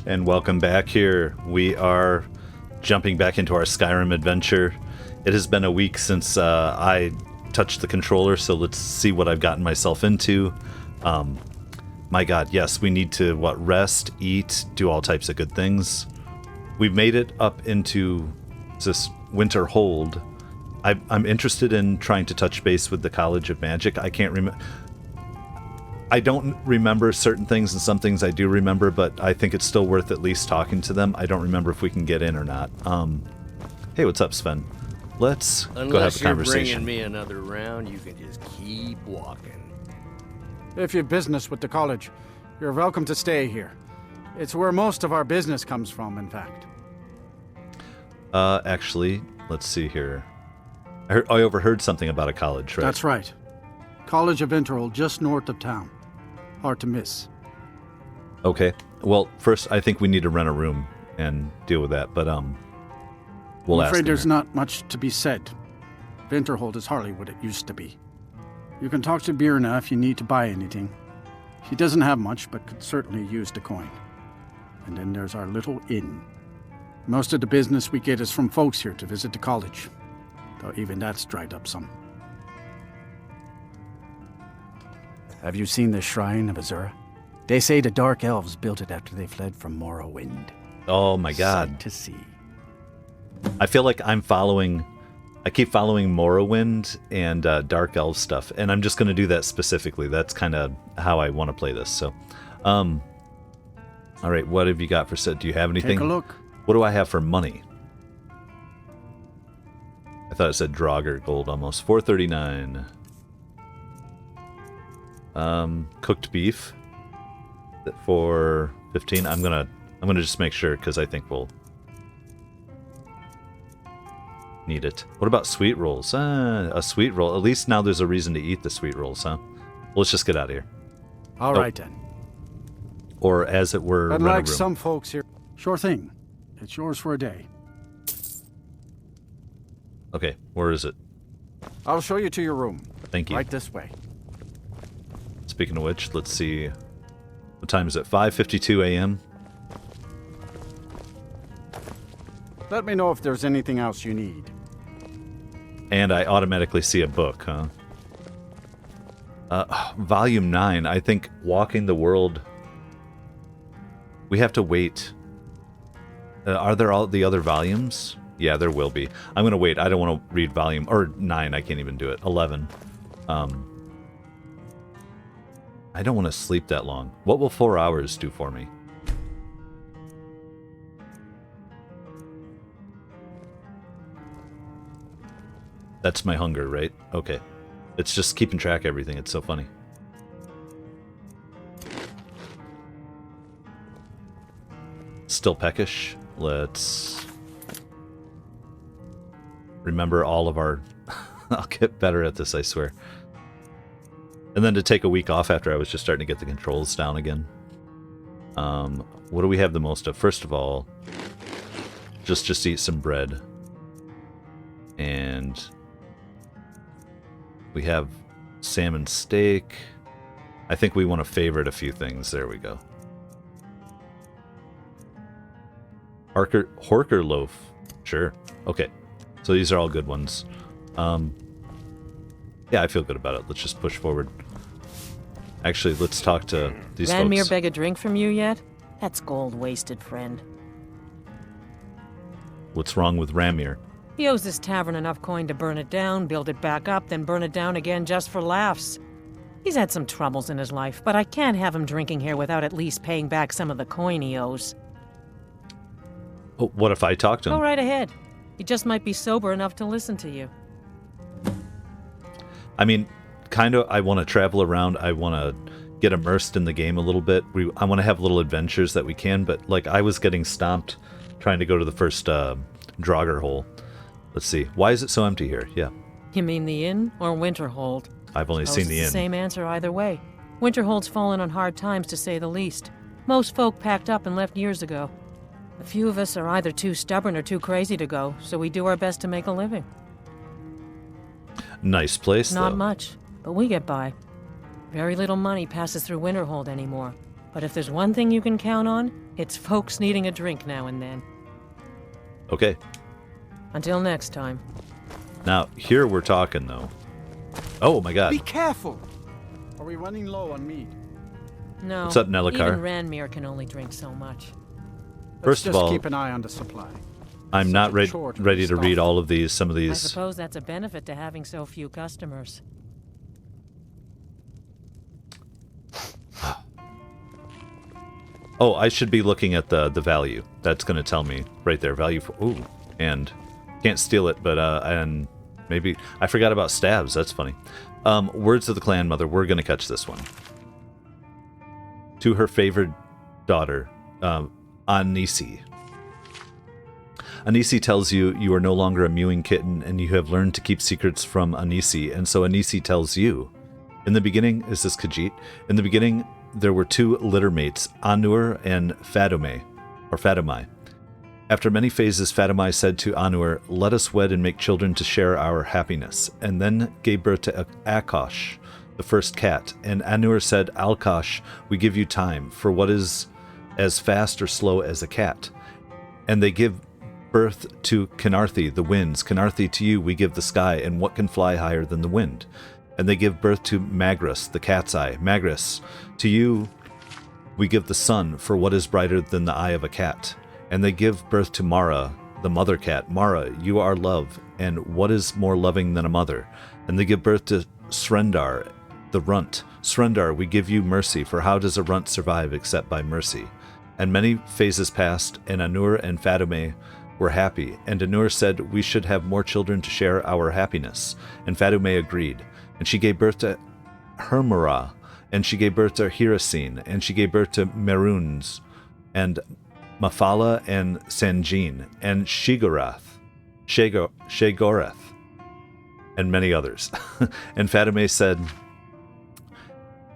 and welcome back here. We are jumping back into our Skyrim adventure. It has been a week since I touched the controller, so let's see what I've gotten myself into. My god, yes, we need to, rest, eat, do all types of good things. We've made it up into this Winterhold. I'm interested in trying to touch base with the College of Magic. I can't remember. I don't remember certain things, and some things I do remember, but I think it's still worth at least talking to them. I don't remember if we can get in or not. Hey, what's up, Sven? Let's go have a conversation. Unless you're bringing me another round, you can just keep walking. If you've business with the college, you're welcome to stay here. It's where most of our business comes from, in fact. Actually, let's see here. I overheard something about a college, right? That's right. College of Winterhold, just north of town. Hard to miss. Okay. Well, first, I think we need to rent a room and deal with that, but, we'll I'm ask afraid him there's here. not much to be said. Winterhold is hardly what it used to be. You can talk to Birna if you need to buy anything. She doesn't have much, but could certainly use the coin. And then there's our little inn. Most of the business we get is from folks here to visit the college, though even that's dried up some. Have you seen the Shrine of Azura? They say the Dark Elves built it after they fled from Morrowind. Oh my god. Sight to see. I feel like I keep following Morrowind and Dark Elf stuff, and I'm just going to do that specifically. That's kind of how I want to play this. So, all right, what have you got for set? Do you have anything? Take a look. What do I have for money? I thought it said Draugr gold almost. 439. Cooked beef for 15. I'm gonna just make sure because I think we'll need it. What about sweet rolls? A sweet roll. At least now there's a reason to eat the sweet rolls, huh? Well, let's just get out of here. All right, then. Or as it were, I'd rent a like room. some folks here. Sure thing. It's yours for a day. Okay, where is it? I'll show you to your room. Thank you. Right this way. Speaking of which, let's see. What time is it? 5:52 a.m. Let me know if there's anything else you need. And I automatically see a book, huh? Volume 9. I think Walking the World. We have to wait. Are there all the other volumes? Yeah, there will be. I'm going to wait. I don't want to read volume... Or 9, I can't even do it. 11. I don't want to sleep that long. What will 4 hours do for me? That's my hunger, right? Okay. It's just keeping track of everything. It's so funny. Still peckish. Let's remember all of our... I'll get better at this, I swear. And then to take a week off after I was just starting to get the controls down again. What do we have the most of? First of all, just eat some bread. And we have salmon steak. I think we want to favorite a few things. There we go. Horker loaf. Sure. Okay. So these are all good ones. Yeah, I feel good about it. Let's just push forward. Actually, let's talk to these Ranmir folks. beg a drink from you yet? That's gold wasted, friend. What's wrong with Ranmir? He owes this tavern enough coin to burn it down, build it back up, then burn it down again just for laughs. He's had some troubles in his life, but I can't have him drinking here without at least paying back some of the coin he owes. Oh, what if I talk to him? Go right ahead. He just might be sober enough to listen to you. I mean, kind of, I want to travel around. I want to get immersed in the game a little bit. I want to have little adventures that we can, but like I was getting stomped trying to go to the first Draugr hole. Let's see. Why is it so empty here? Yeah. You mean the inn or Winterhold? I've only seen the inn. Same answer either way. Winterhold's fallen on hard times, to say the least. Most folk packed up and left years ago. A few of us are either too stubborn or too crazy to go, so we do our best to make a living. Nice place, Not though. much, but we get by. Very little money passes through Winterhold anymore. But if there's one thing you can count on, it's folks needing a drink now and then. Okay. Until next time. Now, here we're talking, though. Oh, my God. Be careful. Are we running low on mead? No. What's up, Nelikar? Even Ranmir can only drink so much. First of Let's all, just keep an eye on the supply. I'm not Such a chore to ready to read restock. all of these. Some of I these. suppose that's a benefit to having so few customers. Oh, I should be looking at the value. That's going to tell me right there. Value for... Ooh, and can't steal it, but... and maybe... I forgot about stabs. That's funny. Words of the Clan Mother. We're going to catch this one. To her favored daughter, Ahnissi. Ahnissi tells you you are no longer a mewing kitten, and you have learned to keep secrets from Ahnissi, and so Ahnissi tells you. In the beginning, is this Khajiit? In the beginning, there were two litter mates, Anur and Fatomai. After many phases, Fatomai said to Anur, "Let us wed and make children to share our happiness," and then gave birth to Akosh, the first cat. And Anur said, "Alkosh, we give you time, for what is as fast or slow as a cat?" And they give birth to Kinarthi, the winds. Kinarthi, to you we give the sky, and what can fly higher than the wind? And they give birth to Magris, the cat's eye. Magris, to you we give the sun, for what is brighter than the eye of a cat? And they give birth to Mara, the mother cat. Mara, you are love, and what is more loving than a mother? And they give birth to Srendar, the runt. Srendar, we give you mercy, for how does a runt survive except by mercy? And many phases passed, and Anur and Fatomai were happy. And Anur said, "We should have more children to share our happiness." And Fatomai agreed. And she gave birth to Hermora, and she gave birth to Hirosin, and she gave birth to Meruns, and Mafala, and Sanjin, and Shegorath, and many others. And Fatomai said,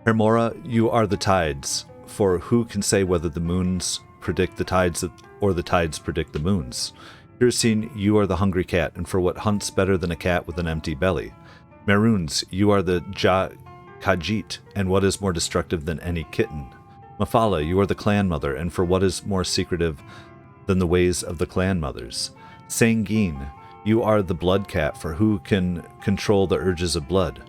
"Hermora, you are the tides, for who can say whether the moons predict the tides or the tides predict the moons? Hirosin, you are the hungry cat, and for what hunts better than a cat with an empty belly? Meruns, you are the Khajiit, and what is more destructive than any kitten? Mafala, you are the clan mother, and for what is more secretive than the ways of the clan mothers? Sangin, you are the blood cat, for who can control the urges of blood?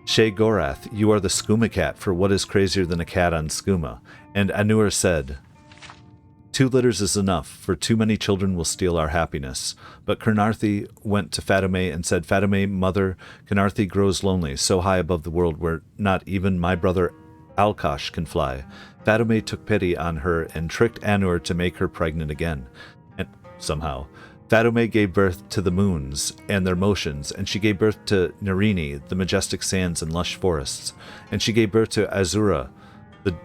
Shegorath, you are the skooma cat, for what is crazier than a cat on skooma?" And Anur said, "2 litters is enough, for too many children will steal our happiness." But Kinarthi went to Fatomai and said, "Fatomai, mother, Kinarthi grows lonely, so high above the world where not even my brother Alkosh can fly." Fatomai took pity on her and tricked Anur to make her pregnant again. And somehow, Fatomai gave birth to the moons and their motions, and she gave birth to Narini, the majestic sands and lush forests. And she gave birth to Azura, the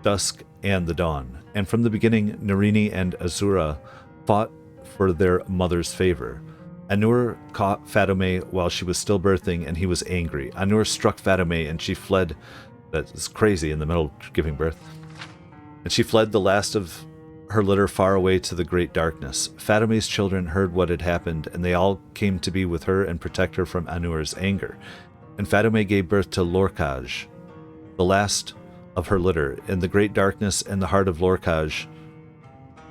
dusk and the dawn. And from the beginning, Narini and Azura fought for their mother's favor. Anur caught Fatomai while she was still birthing, and he was angry. Anur struck Fatomai, and she fled. That's crazy, in the middle of giving birth. And she fled the last of her litter far away to the great darkness. Fatomai's children heard what had happened, and they all came to be with her and protect her from Anur's anger. And Fatomai gave birth to Lorkaj, the last of her litter, in the great darkness, and the heart of Lorkaj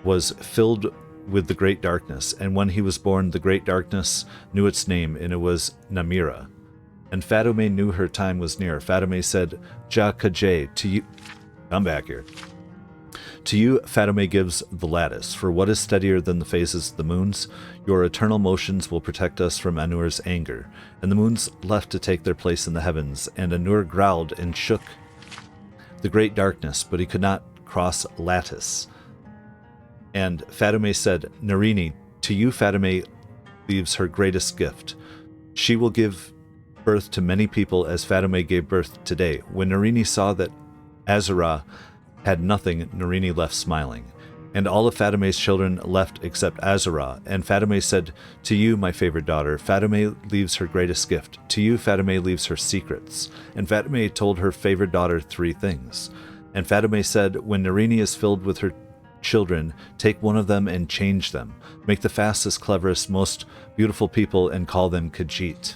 was filled with the great darkness. And when he was born, the great darkness knew its name, and it was Namira. And Fatomai knew her time was near. Fatomai said, "Ja Kajay, to you..." Come back here. "To you, Fatomai gives the lattice, for what is steadier than the phases of the moons? Your eternal motions will protect us from Anur's anger." And the moons left to take their place in the heavens, and Anur growled and shook the great darkness, but he could not cross lattice. And Fatomai said, "Narini, to you Fatomai leaves her greatest gift. She will give birth to many people as Fatomai gave birth today." When Narini saw that Azura had nothing, Narini left smiling. And all of Fatomai's children left except Azura. And Fatomai said, "To you, my favorite daughter, Fatomai leaves her greatest gift. To you, Fatomai leaves her secrets." And Fatomai told her favorite daughter 3 things. And Fatomai said, "When Narini is filled with her children, take one of them and change them. Make the fastest, cleverest, most beautiful people and call them Khajiit."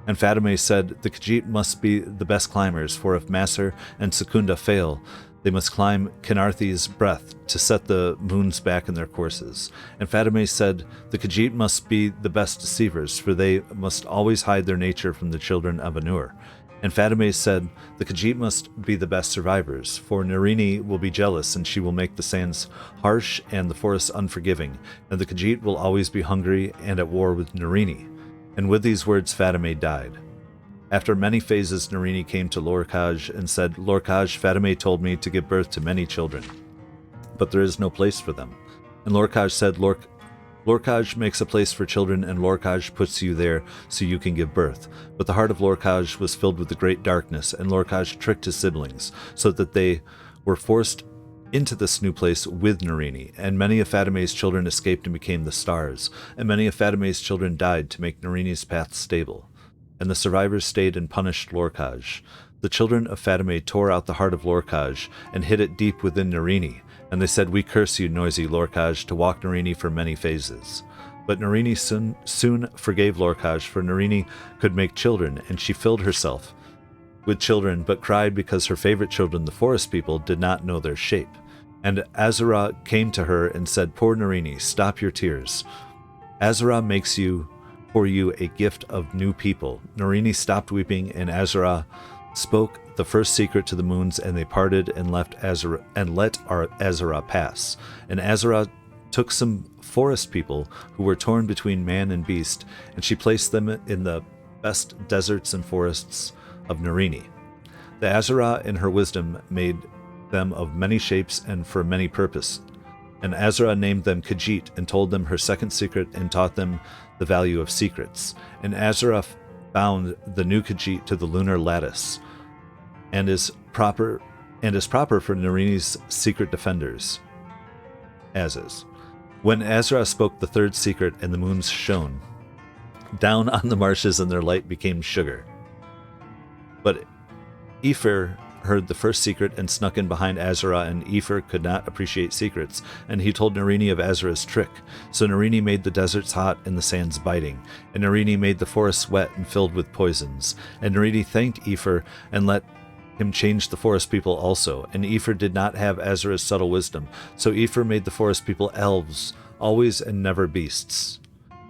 And Fatomai said, "The Khajiit must be the best climbers, for if Masser and Secunda fail, They must climb Kenarthi's breath to set the moons back in their courses. And Fatime said, the Khajiit must be the best deceivers, for they must always hide their nature from the children of Anur. And Fatime said, the Khajiit must be the best survivors, for Narini will be jealous, and she will make the sands harsh and the forests unforgiving, and the Khajiit will always be hungry and at war with Narini. And with these words Fatime died. After many phases, Narini came to Lorkhaj and said, Lorkhaj, Fatime told me to give birth to many children, but there is no place for them. And Lorkhaj said, Lorkhaj makes a place for children, and Lorkhaj puts you there so you can give birth. But the heart of Lorkhaj was filled with the great darkness, and Lorkhaj tricked his siblings, so that they were forced into this new place with Narini. And many of Fatime's children escaped and became the stars, and many of Fatime's children died to make Narini's path stable. And the survivors stayed and punished Lorkhaj. The children of Fatime tore out the heart of Lorkhaj and hid it deep within Narini, and they said, we curse you, noisy Lorkhaj, to walk Narini for many phases. But Narini soon forgave Lorkhaj, for Narini could make children, and she filled herself with children, but cried because her favorite children, the forest people, did not know their shape. And Azura came to her and said, poor Narini, stop your tears. Azura makes for you a gift of new people. Narini stopped weeping, and Azura spoke the first secret to the moons, and they parted and let Azura pass. And Azura took some forest people who were torn between man and beast, and she placed them in the best deserts and forests of Narini. The Azura, in her wisdom, made them of many shapes and for many purposes. And Azura named them Khajiit and told them her second secret and taught them the value of secrets. And Azura bound the new Khajiit to the lunar lattice, and is proper for Narini's secret defenders, as is. When Azura spoke the third secret, and the moons shone down on the marshes, and their light became sugar. But Aether heard the first secret and snuck in behind Azura, and Aether could not appreciate secrets, and he told Narini of Azura's trick. So Narini made the deserts hot and the sands biting, and Narini made the forests wet and filled with poisons. And Narini thanked Aether and let him change the forest people also, and Aether did not have Azura's subtle wisdom, so Aether made the forest people elves, always and never beasts.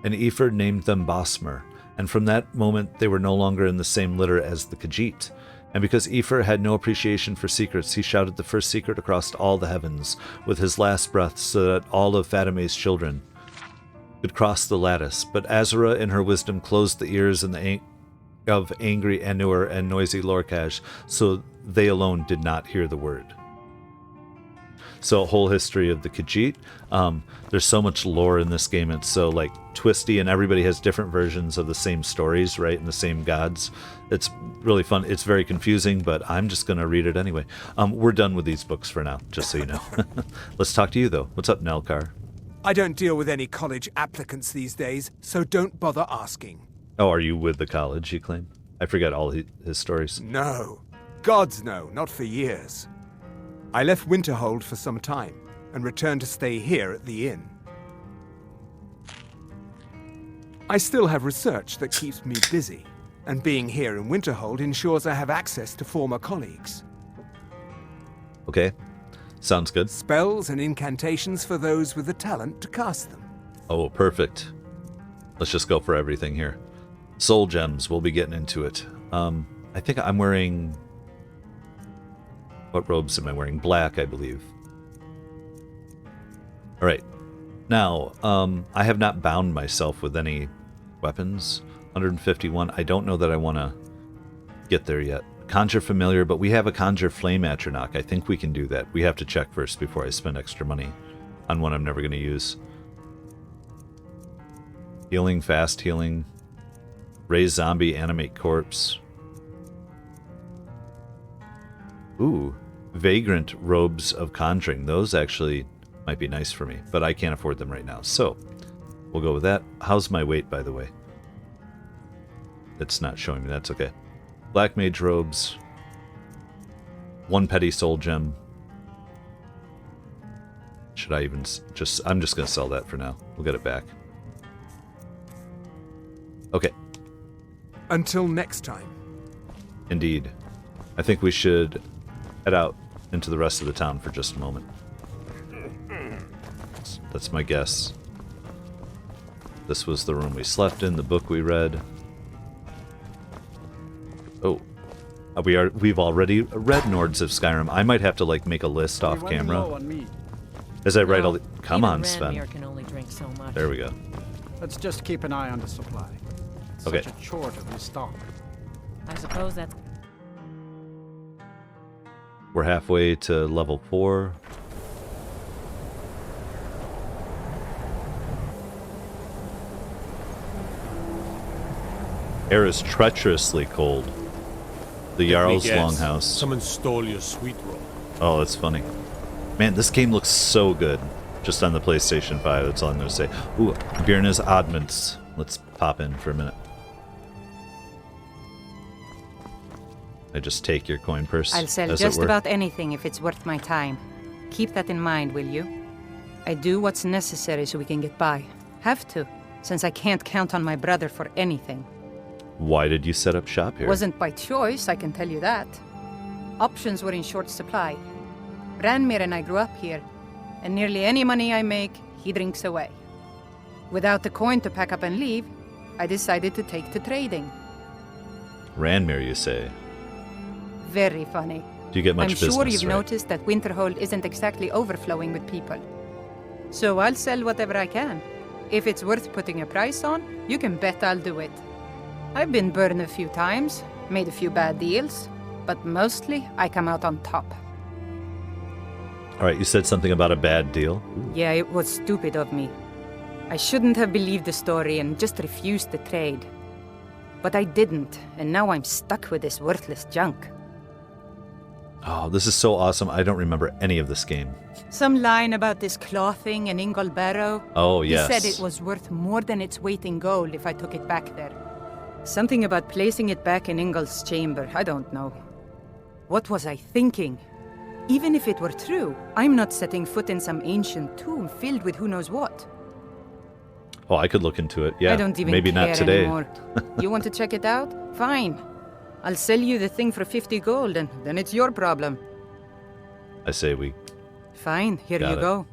And Aether named them Bosmer, and from that moment they were no longer in the same litter as the Khajiit. And because Aether had no appreciation for secrets, he shouted the first secret across all the heavens with his last breath, so that all of Fatime's children could cross the lattice. But Azura in her wisdom closed the ears of angry Anur and noisy Lorkhaj, so they alone did not hear the word. So a whole history of the Khajiit. There's so much lore in this game. It's so like twisty, and everybody has different versions of the same stories, right? And the same gods. It's really fun. It's very confusing, but I'm just going to read it anyway. We're done with these books for now, just so you know. Let's talk to you, though. What's up, Nelkar? I don't deal with any college applicants these days, so don't bother asking. Oh, are you with the college, you claim? I forget all his stories. No. Gods no, not for years. I left Winterhold for some time, and returned to stay here at the inn. I still have research that keeps me busy, and being here in Winterhold ensures I have access to former colleagues. Okay, sounds good. Spells and incantations for those with the talent to cast them. Oh, perfect. Let's just go for everything here. Soul gems, we'll be getting into it. I think I'm wearing... What robes am I wearing? Black, I believe. Alright. Now, I have not bound myself with any weapons. 151. I don't know that I want to get there yet. Conjure familiar, but we have a conjure flame atronach. I think we can do that. We have to check first before I spend extra money on one I'm never going to use. Healing, fast healing. Raise zombie, animate corpse. Ooh, vagrant robes of conjuring. Those actually might be nice for me, but I can't afford them right now. So, we'll go with that. How's my weight, by the way? It's not showing me. That's okay. Black mage robes. 1 petty soul gem. Should I even just... I'm just going to sell that for now. We'll get it back. Okay. Until next time. Indeed. I think we should head out into the rest of the town for just a moment. That's my guess. This was the room we slept in, the book we read. Oh. We've already read Nords of Skyrim. I might have to, like, make a list off You're running low camera. on meat. As I write No, all the... Come even on, Ranmir Sven. can only drink so much. There we go. Let's just keep an eye on the supply. It's Okay. such a chore to restock. I suppose that's... We're halfway to level 4. Air is treacherously cold. The Jarl's Longhouse. Someone stole your sweet roll. Oh, that's funny. Man, this game looks so good. Just on the PlayStation 5, that's all I'm going to say. Ooh, Byrna's Oddments. Let's pop in for a minute. I just take your coin purse. I'll sell as it just were. about anything if it's worth my time. Keep that in mind, will you? I do what's necessary so we can get by. Have to, since I can't count on my brother for anything. Why did you set up shop here? Wasn't by choice, I can tell you that. Options were in short supply. Ranmir and I grew up here, and nearly any money I make, he drinks away. Without the coin to pack up and leave, I decided to take to trading. Ranmir, you say? Very funny. Do you get much I'm business, sure you've right? noticed that Winterhold isn't exactly overflowing with people. So I'll sell whatever I can. If it's worth putting a price on, you can bet I'll do it. I've been burned a few times, made a few bad deals, but mostly I come out on top. Alright, you said something about a bad deal? Yeah, it was stupid of me. I shouldn't have believed the story and just refused the trade. But I didn't, and now I'm stuck with this worthless junk. Oh, this is so awesome. I don't remember any of this game. Some line about this clothing in Barrow. Oh, yes. He said it was worth more than its weight in gold if I took it back there. Something about placing it back in Ingol's chamber, I don't know. What was I thinking? Even if it were true, I'm not setting foot in some ancient tomb filled with who knows what. Oh, I could look into it. Yeah, I don't even maybe care not today. anymore. You want to check it out? Fine. I'll sell you the thing for 50 gold, and then it's your problem. I say we... Fine, here Got you it. go.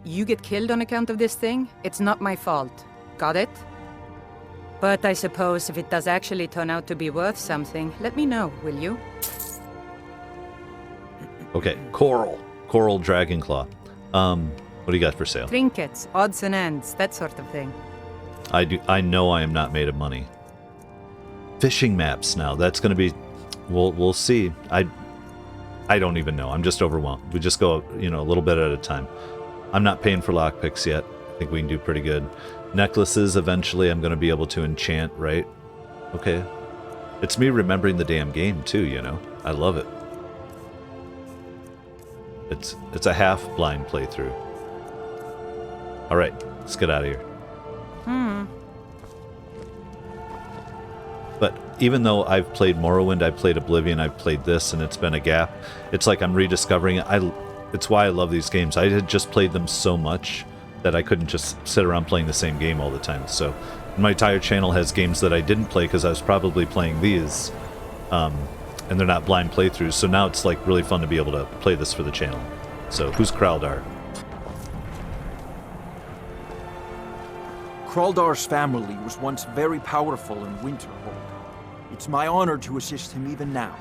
You get killed on account of this thing, it's not my fault. Got it? But I suppose if it does actually turn out to be worth something, let me know, will you? Okay, Coral Dragonclaw. What do you got for sale? Trinkets, odds and ends, that sort of thing. I know I am not made of money. Fishing maps now. That's going to be... We'll see. I don't even know. I'm just overwhelmed. We just go, a little bit at a time. I'm not paying for lockpicks yet. I think we can do pretty good. Necklaces, eventually I'm going to be able to enchant, right? Okay. It's me remembering the damn game, too, I love it. It's a half-blind playthrough. Alright, let's get out of here. But even though I've played Morrowind, I've played Oblivion, I've played this, and it's been a gap, it's like I'm rediscovering it. It's why I love these games. I had just played them so much that I couldn't just sit around playing the same game all the time. So my entire channel has games that I didn't play because I was probably playing these, and they're not blind playthroughs. So now it's like really fun to be able to play this for the channel. So who's Kraldar? Kraldar's family was once very powerful in Winterhold. It's my honor to assist him even now.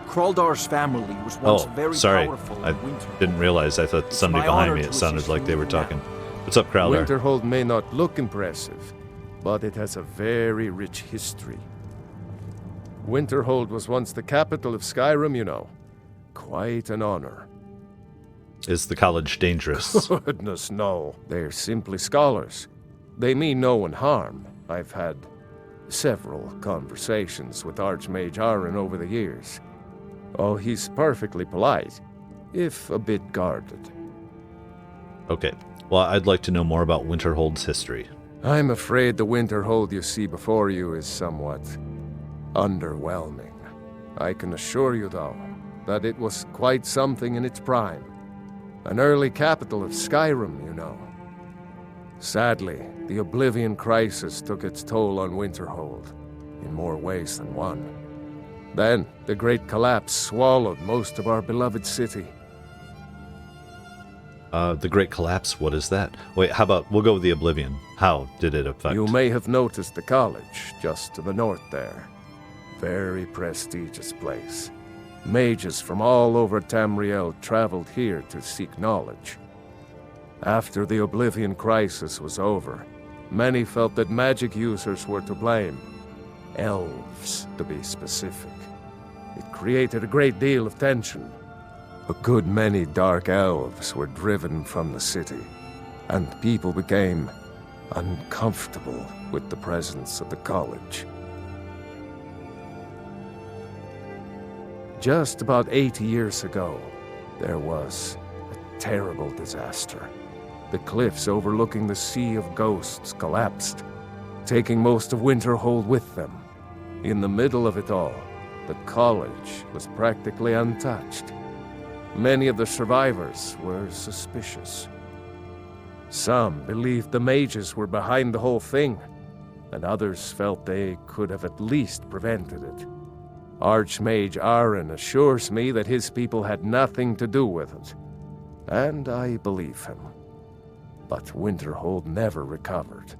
Kraldar's family was once very powerful I in Winterhold. didn't realize. I thought somebody my behind honor me, to it sounded assist like you they were even now. talking. What's up, Kraldar? Winterhold may not look impressive, but it has a very rich history. Winterhold was once the capital of Skyrim, Quite an honor. Is the college dangerous? Goodness, no. They're simply scholars. They mean no one harm. I've had several conversations with Archmage Aaron over the years. Oh, he's perfectly polite, if a bit guarded. Okay. Well, I'd like to know more about Winterhold's history. I'm afraid the Winterhold you see before you is somewhat underwhelming. I can assure you, though, that it was quite something in its prime. An early capital of Skyrim, Sadly, the Oblivion crisis took its toll on Winterhold, in more ways than one. Then, the Great Collapse swallowed most of our beloved city. The Great Collapse, what is that? Wait, how about, we'll go with the Oblivion. How did it affect? You may have noticed the college, just to the north there. Very prestigious place. Mages from all over Tamriel traveled here to seek knowledge. After the Oblivion crisis was over, many felt that magic users were to blame. Elves, to be specific. It created a great deal of tension. A good many dark elves were driven from the city, and people became uncomfortable with the presence of the college. Just about 80 years ago, there was a terrible disaster. The cliffs overlooking the Sea of Ghosts collapsed, taking most of Winterhold with them. In the middle of it all, the college was practically untouched. Many of the survivors were suspicious. Some believed the mages were behind the whole thing, and others felt they could have at least prevented it. Archmage Aaron assures me that his people had nothing to do with it, and I believe him. But Winterhold never recovered.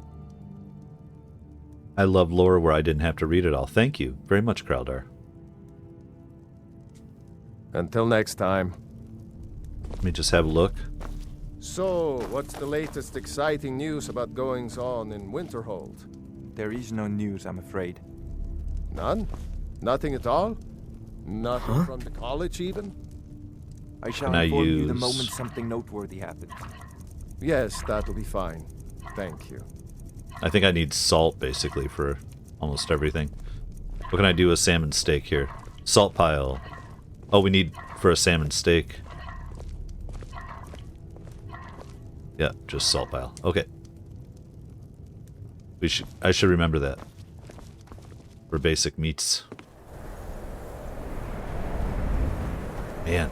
I love lore where I didn't have to read it all. Thank you very much, Kraldar. Until next time. Let me just have a look. So, what's the latest exciting news about goings-on in Winterhold? There is no news, I'm afraid. None? Nothing at all? Nothing from the college, even? I shall Can I inform you the use- moment something noteworthy happens. Yes, that'll be fine. Thank you. I think I need salt, basically, for almost everything. What can I do with salmon steak here? Salt pile. Oh, we need for a salmon steak. Yeah, just salt pile. Okay. I should remember that. For basic meats. Man.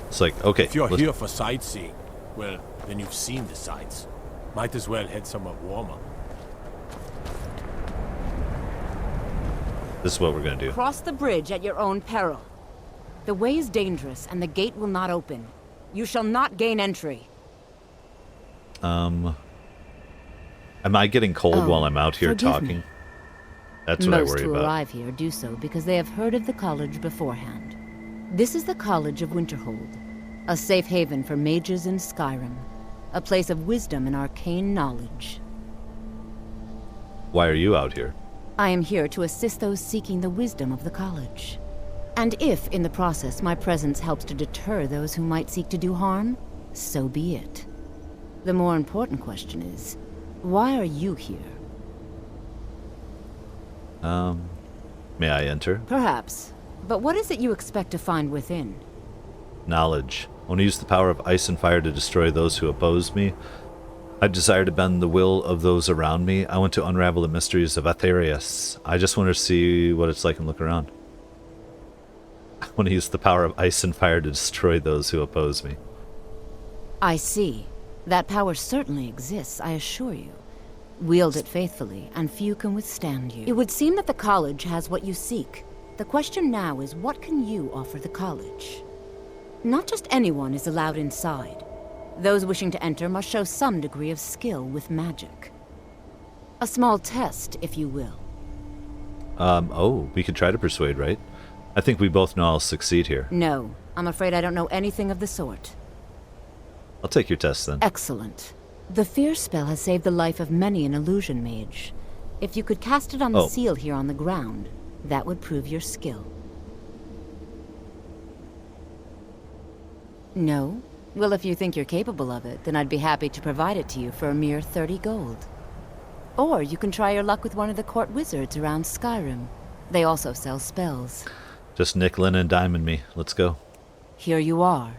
It's like, okay. If you're let's- here for sightseeing, well, then you've seen the sights. Might as well head somewhere warmer. This is what we're gonna do. Cross the bridge at your own peril. The way is dangerous, and the gate will not open. You shall not gain entry. Am I getting cold while I'm out here forgive me. talking? That's what I Most worry who about. arrive here do so because they have heard of the college beforehand. This is the College of Winterhold, a safe haven for mages in Skyrim, a place of wisdom and arcane knowledge. Why are you out here? I am here to assist those seeking the wisdom of the college. And if, in the process, my presence helps to deter those who might seek to do harm, so be it. The more important question is, why are you here? May I enter? Perhaps. But what is it you expect to find within? Knowledge. I want to use the power of ice and fire to destroy those who oppose me. I desire to bend the will of those around me. I want to unravel the mysteries of Aetherius. I just want to see what it's like and look around. I want to use the power of ice and fire to destroy those who oppose me. I see. That power certainly exists, I assure you. Wield it faithfully, and few can withstand you. It would seem that the college has what you seek. The question now is, what can you offer the college? Not just anyone is allowed inside. Those wishing to enter must show some degree of skill with magic. A small test, if you will. Oh, we could try to persuade, right? I think we both know I'll succeed here. No, I'm afraid I don't know anything of the sort. I'll take your test then. Excellent. The fear spell has saved the life of many an illusion mage. If you could cast it on the Oh. seal here on the ground, that would prove your skill. No? Well, if you think you're capable of it, then I'd be happy to provide it to you for a mere 30 gold. Or you can try your luck with one of the court wizards around Skyrim. They also sell spells. Just nickel and diamond me. Let's go. Here you are.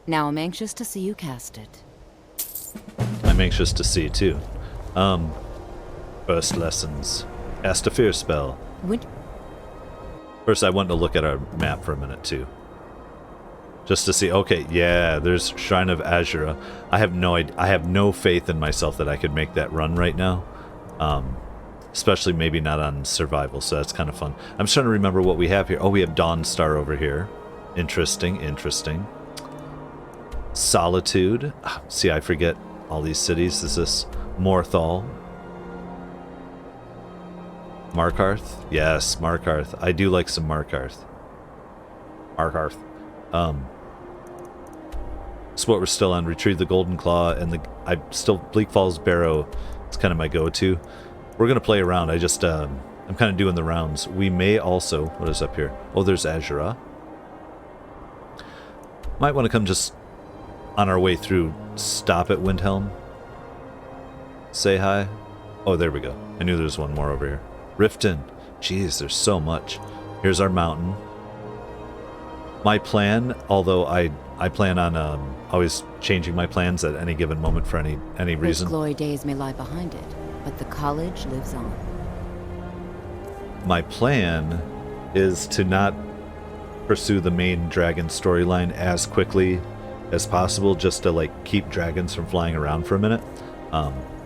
Now I'm anxious to see you cast it. I'm anxious to see too. First lessons. Cast a fear spell. First, I want to look at our map for a minute too. Just to see, okay, yeah, there's Shrine of Azura. I have no faith in myself that I could make that run right now. especially maybe not on survival, so that's kind of fun. I'm just trying to remember what we have here. Oh, we have Dawnstar over here. Interesting, interesting. Solitude. See, I forget all these cities. Is this Morthal? Markarth? Yes, Markarth. I do like some Markarth. Markarth. So what we're still on, Retrieve the Golden Claw, and Bleak Falls Barrow. It's kind of my go-to. We're going to play around. I'm kind of doing the rounds. We may also... What is up here? Oh, there's Azura. Might want to come just on our way through. Stop at Windhelm. Say hi. Oh, there we go. I knew there was one more over here. Riften. Jeez, there's so much. Here's our mountain. My plan, although I plan on always changing my plans at any given moment for any reason. Those glory days may lie behind it, but the college lives on. My plan is to not pursue the main dragon storyline as quickly as possible, just to like keep dragons from flying around for a minute.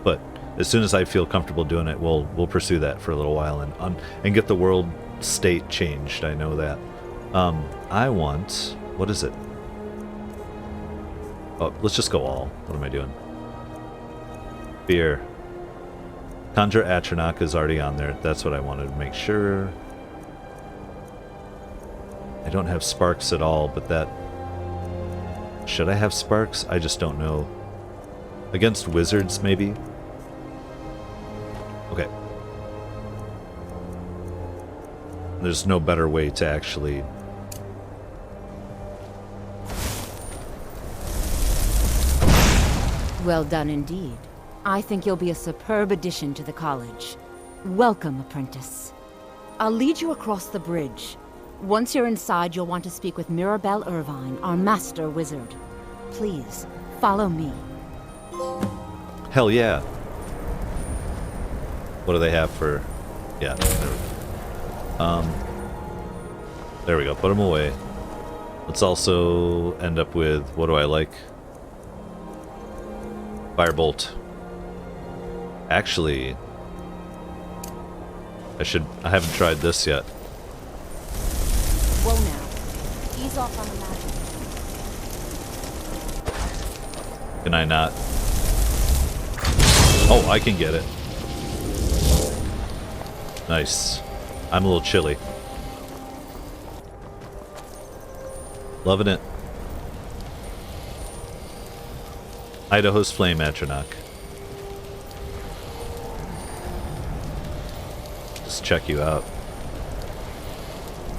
But as soon as I feel comfortable doing it, we'll pursue that for a little while and get the world state changed. I know that. I want... What is it? Oh, let's just go all. What am I doing? Fear. Conjure Atronach is already on there. That's what I wanted to make sure. I don't have sparks at all, but that... Should I have sparks? I just don't know. Against wizards, maybe? Okay. There's no better way to actually... Well done indeed. I think you'll be a superb addition to the college. Welcome, apprentice. I'll lead you across the bridge. Once you're inside, you'll want to speak with Mirabelle Irvine, our master wizard. Please, follow me. Hell yeah. What do they have for... Yeah, there we go. Put them away. Let's also end up with... What do I like? Firebolt. Actually... I haven't tried this yet. Whoa now. Ease off on the magic. Can I not? Oh, I can get it. Nice. I'm a little chilly. Loving it. Idaho's Flame Atronach. Just check you out.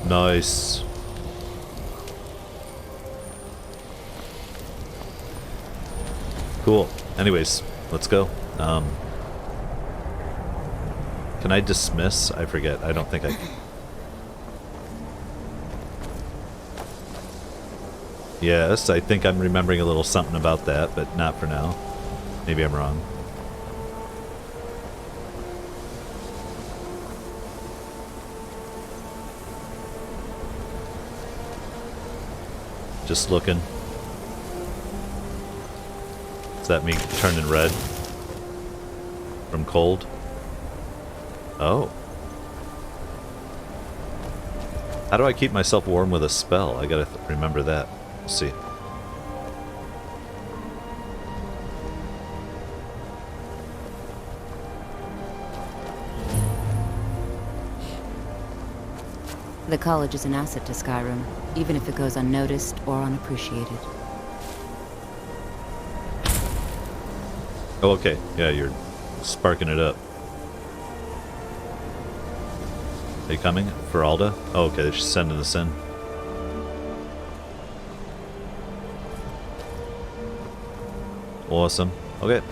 Nice. Cool. Anyways, let's go. Can I dismiss? I forget. I don't think I can. Yes, I think I'm remembering a little something about that, but not for now. Maybe I'm wrong. Just looking. Is that me turning red? From cold? Oh. How do I keep myself warm with a spell? I gotta remember that. Let's see. The college is an asset to Skyrim, even if it goes unnoticed or unappreciated. Oh, okay. Yeah, you're sparking it up. Are you coming for Alda? Oh, okay, they're just sending us in. Awesome. Okay.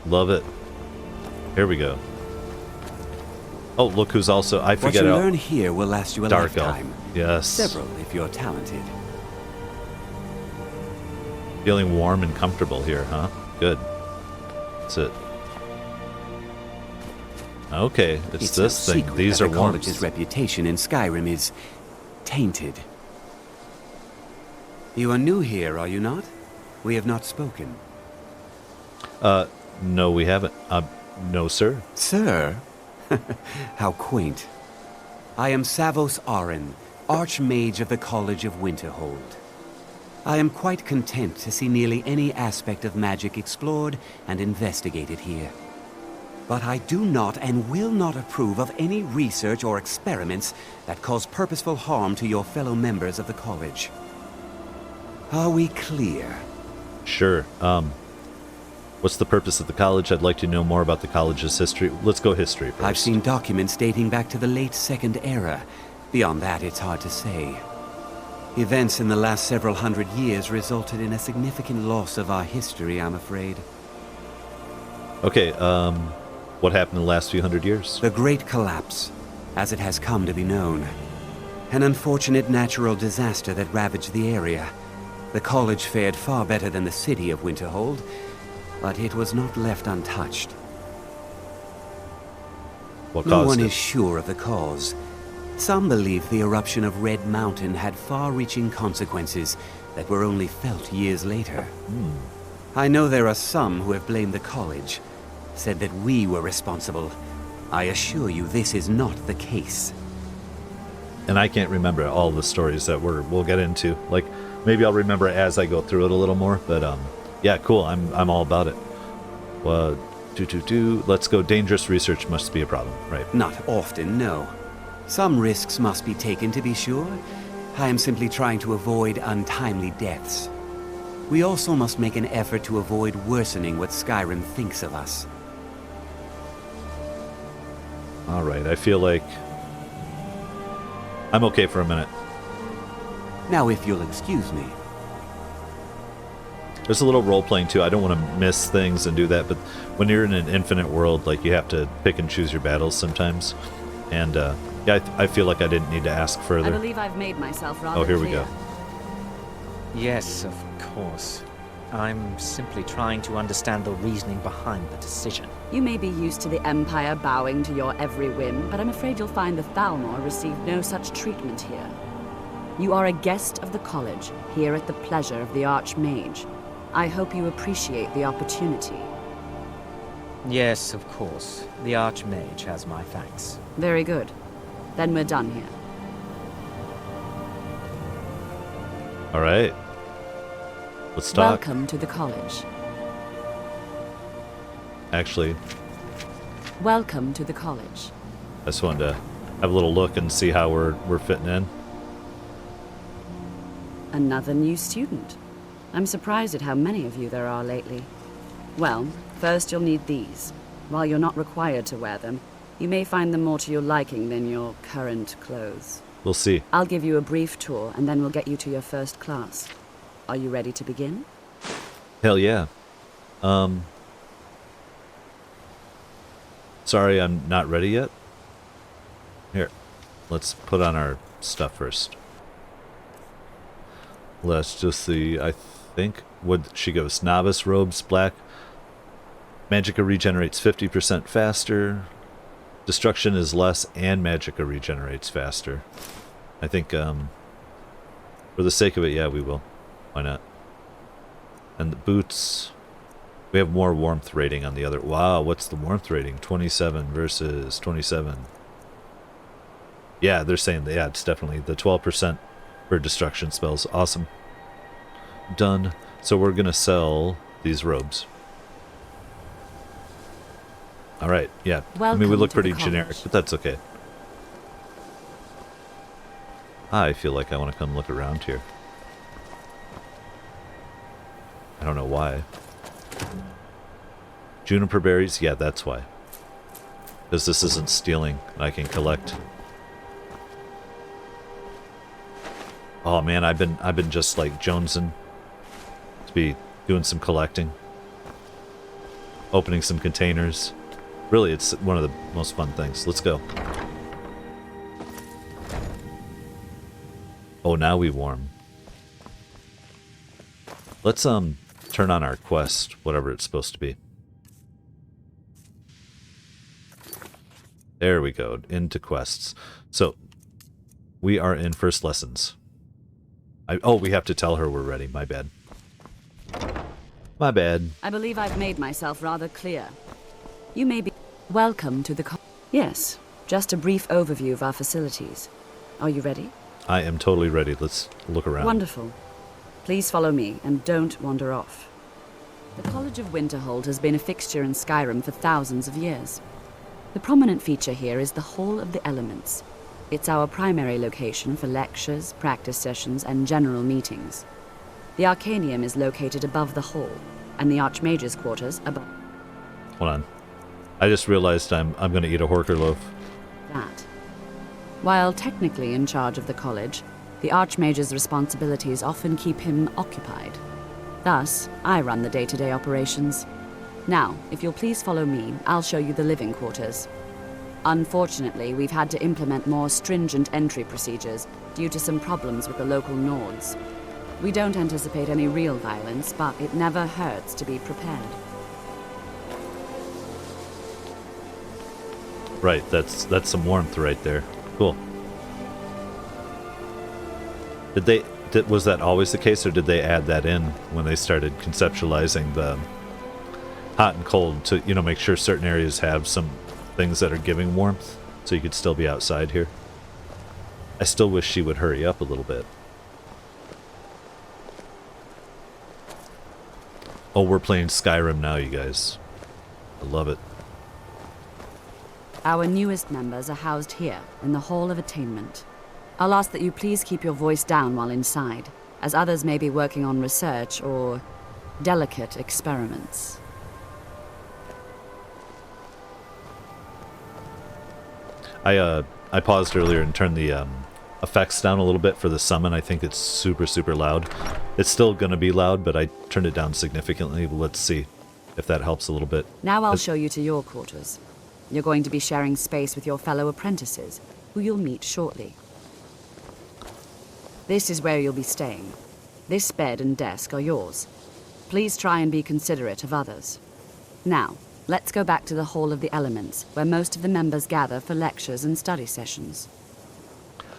Love it. Here we go. Oh, look who's also... I forget. What you learn here will last you a Dark lifetime. Elf. Yes. Several, if you're talented. Feeling warm and comfortable here, huh? Good. That's it. Okay, it's this thing. These are the warm. college's reputation in Skyrim is tainted. You are new here, are you not? We have not spoken. No, we haven't. No, sir. Sir? How quaint. I am Savos Arin, Archmage of the College of Winterhold. I am quite content to see nearly any aspect of magic explored and investigated here. But I do not and will not approve of any research or experiments that cause purposeful harm to your fellow members of the college. Are we clear? Sure. What's the purpose of the college? I'd like to know more about the college's history. Let's go history first. I've seen documents dating back to the late Second Era. Beyond that, it's hard to say. Events in the last several hundred years resulted in a significant loss of our history, I'm afraid. Okay, what happened in the last few hundred years? The Great Collapse, as it has come to be known. An unfortunate natural disaster that ravaged the area. The college fared far better than the city of Winterhold, but it was not left untouched. What No caused one it? is sure of the cause. Some believe the eruption of Red Mountain had far-reaching consequences that were only felt years later. I know there are some who have blamed the college, said that we were responsible. I assure you this is not the case. And I can't remember all the stories that we'll get into. Like, maybe I'll remember as I go through it a little more. But yeah, cool. I'm all about it. Let's go. Dangerous research must be a problem, right? Not often, no. Some risks must be taken, to be sure. I am simply trying to avoid untimely deaths. We also must make an effort to avoid worsening what Skyrim thinks of us. All right. I feel like I'm okay for a minute. Now, if you'll excuse me. There's a little role-playing, too. I don't want to miss things and do that, but when you're in an infinite world, like, you have to pick and choose your battles sometimes. And, yeah, I feel like I didn't need to ask further. I believe I've made myself rather Oh, here we clear. go. Yes, of course. I'm simply trying to understand the reasoning behind the decision. You may be used to the Empire bowing to your every whim, but I'm afraid you'll find the Thalmor received no such treatment here. You are a guest of the college, here at the pleasure of the Archmage. I hope you appreciate the opportunity. Yes, of course. The Archmage has my thanks. Very good. Then we're done here. All right. Let's talk. Welcome to the college. Actually, Welcome to the college. I just wanted to have a little look and see how we're fitting in. Another new student. I'm surprised at how many of you there are lately. Well, first you'll need these. While you're not required to wear them, you may find them more to your liking than your current clothes. We'll see. I'll give you a brief tour, and then we'll get you to your first class. Are you ready to begin? Hell yeah. Sorry, I'm not ready yet. Here, let's put on our stuff first. Let's just see. I think she goes novice robes, black. Magicka regenerates 50% faster. Destruction is less, and Magicka regenerates faster. I think, for the sake of it, yeah, we will. Why not? And the boots, we have more warmth rating on the other. Wow, what's the warmth rating? 27 versus 27. Yeah, they're saying that, yeah, it's definitely the 12% for destruction spells. Awesome. Done. So we're going to sell these robes. All right, yeah. I mean, we look pretty generic, but that's okay. I feel like I want to come look around here. I don't know why. Juniper berries? Yeah, that's why. Because this isn't stealing. I can collect. Oh man, I've been just like jonesing to be doing some collecting. Opening some containers. Really, it's one of the most fun things. Let's go. Oh, now we warm. Let's turn on our quest, whatever it's supposed to be. There we go, into quests. So, we are in first lessons. Oh, we have to tell her we're ready. My bad. My bad. I believe I've made myself rather clear. You may be... Welcome to the... Yes, just a brief overview of our facilities. Are you ready? I am totally ready. Let's look around. Wonderful. Please follow me, and don't wander off. The College of Winterhold has been a fixture in Skyrim for thousands of years. The prominent feature here is the Hall of the Elements. It's our primary location for lectures, practice sessions, and general meetings. The Arcanium is located above the hall, and the Archmage's quarters above. Hold on. I just realized I'm going to eat a Horker loaf. That. While technically in charge of the college, the Archmage's responsibilities often keep him occupied. Thus, I run the day-to-day operations. Now, if you'll please follow me, I'll show you the living quarters. Unfortunately, we've had to implement more stringent entry procedures due to some problems with the local Nords. We don't anticipate any real violence, but it never hurts to be prepared. Right, that's some warmth right there. Cool. Was that always the case, or did they add that in when they started conceptualizing the hot and cold to, make sure certain areas have some things that are giving warmth, so you could still be outside here? I still wish she would hurry up a little bit. Oh, we're playing Skyrim now, you guys. I love it. Our newest members are housed here, in the Hall of Attainment. I'll ask that you please keep your voice down while inside, as others may be working on research or delicate experiments. I paused earlier and turned the effects down a little bit for the summon. I think it's super, super loud. It's still going to be loud, but I turned it down significantly. Let's see if that helps a little bit. Now I'll show you to your quarters. You're going to be sharing space with your fellow apprentices, who you'll meet shortly. This is where you'll be staying. This bed and desk are yours. Please try and be considerate of others. Now, let's go back to the Hall of the Elements, where most of the members gather for lectures and study sessions.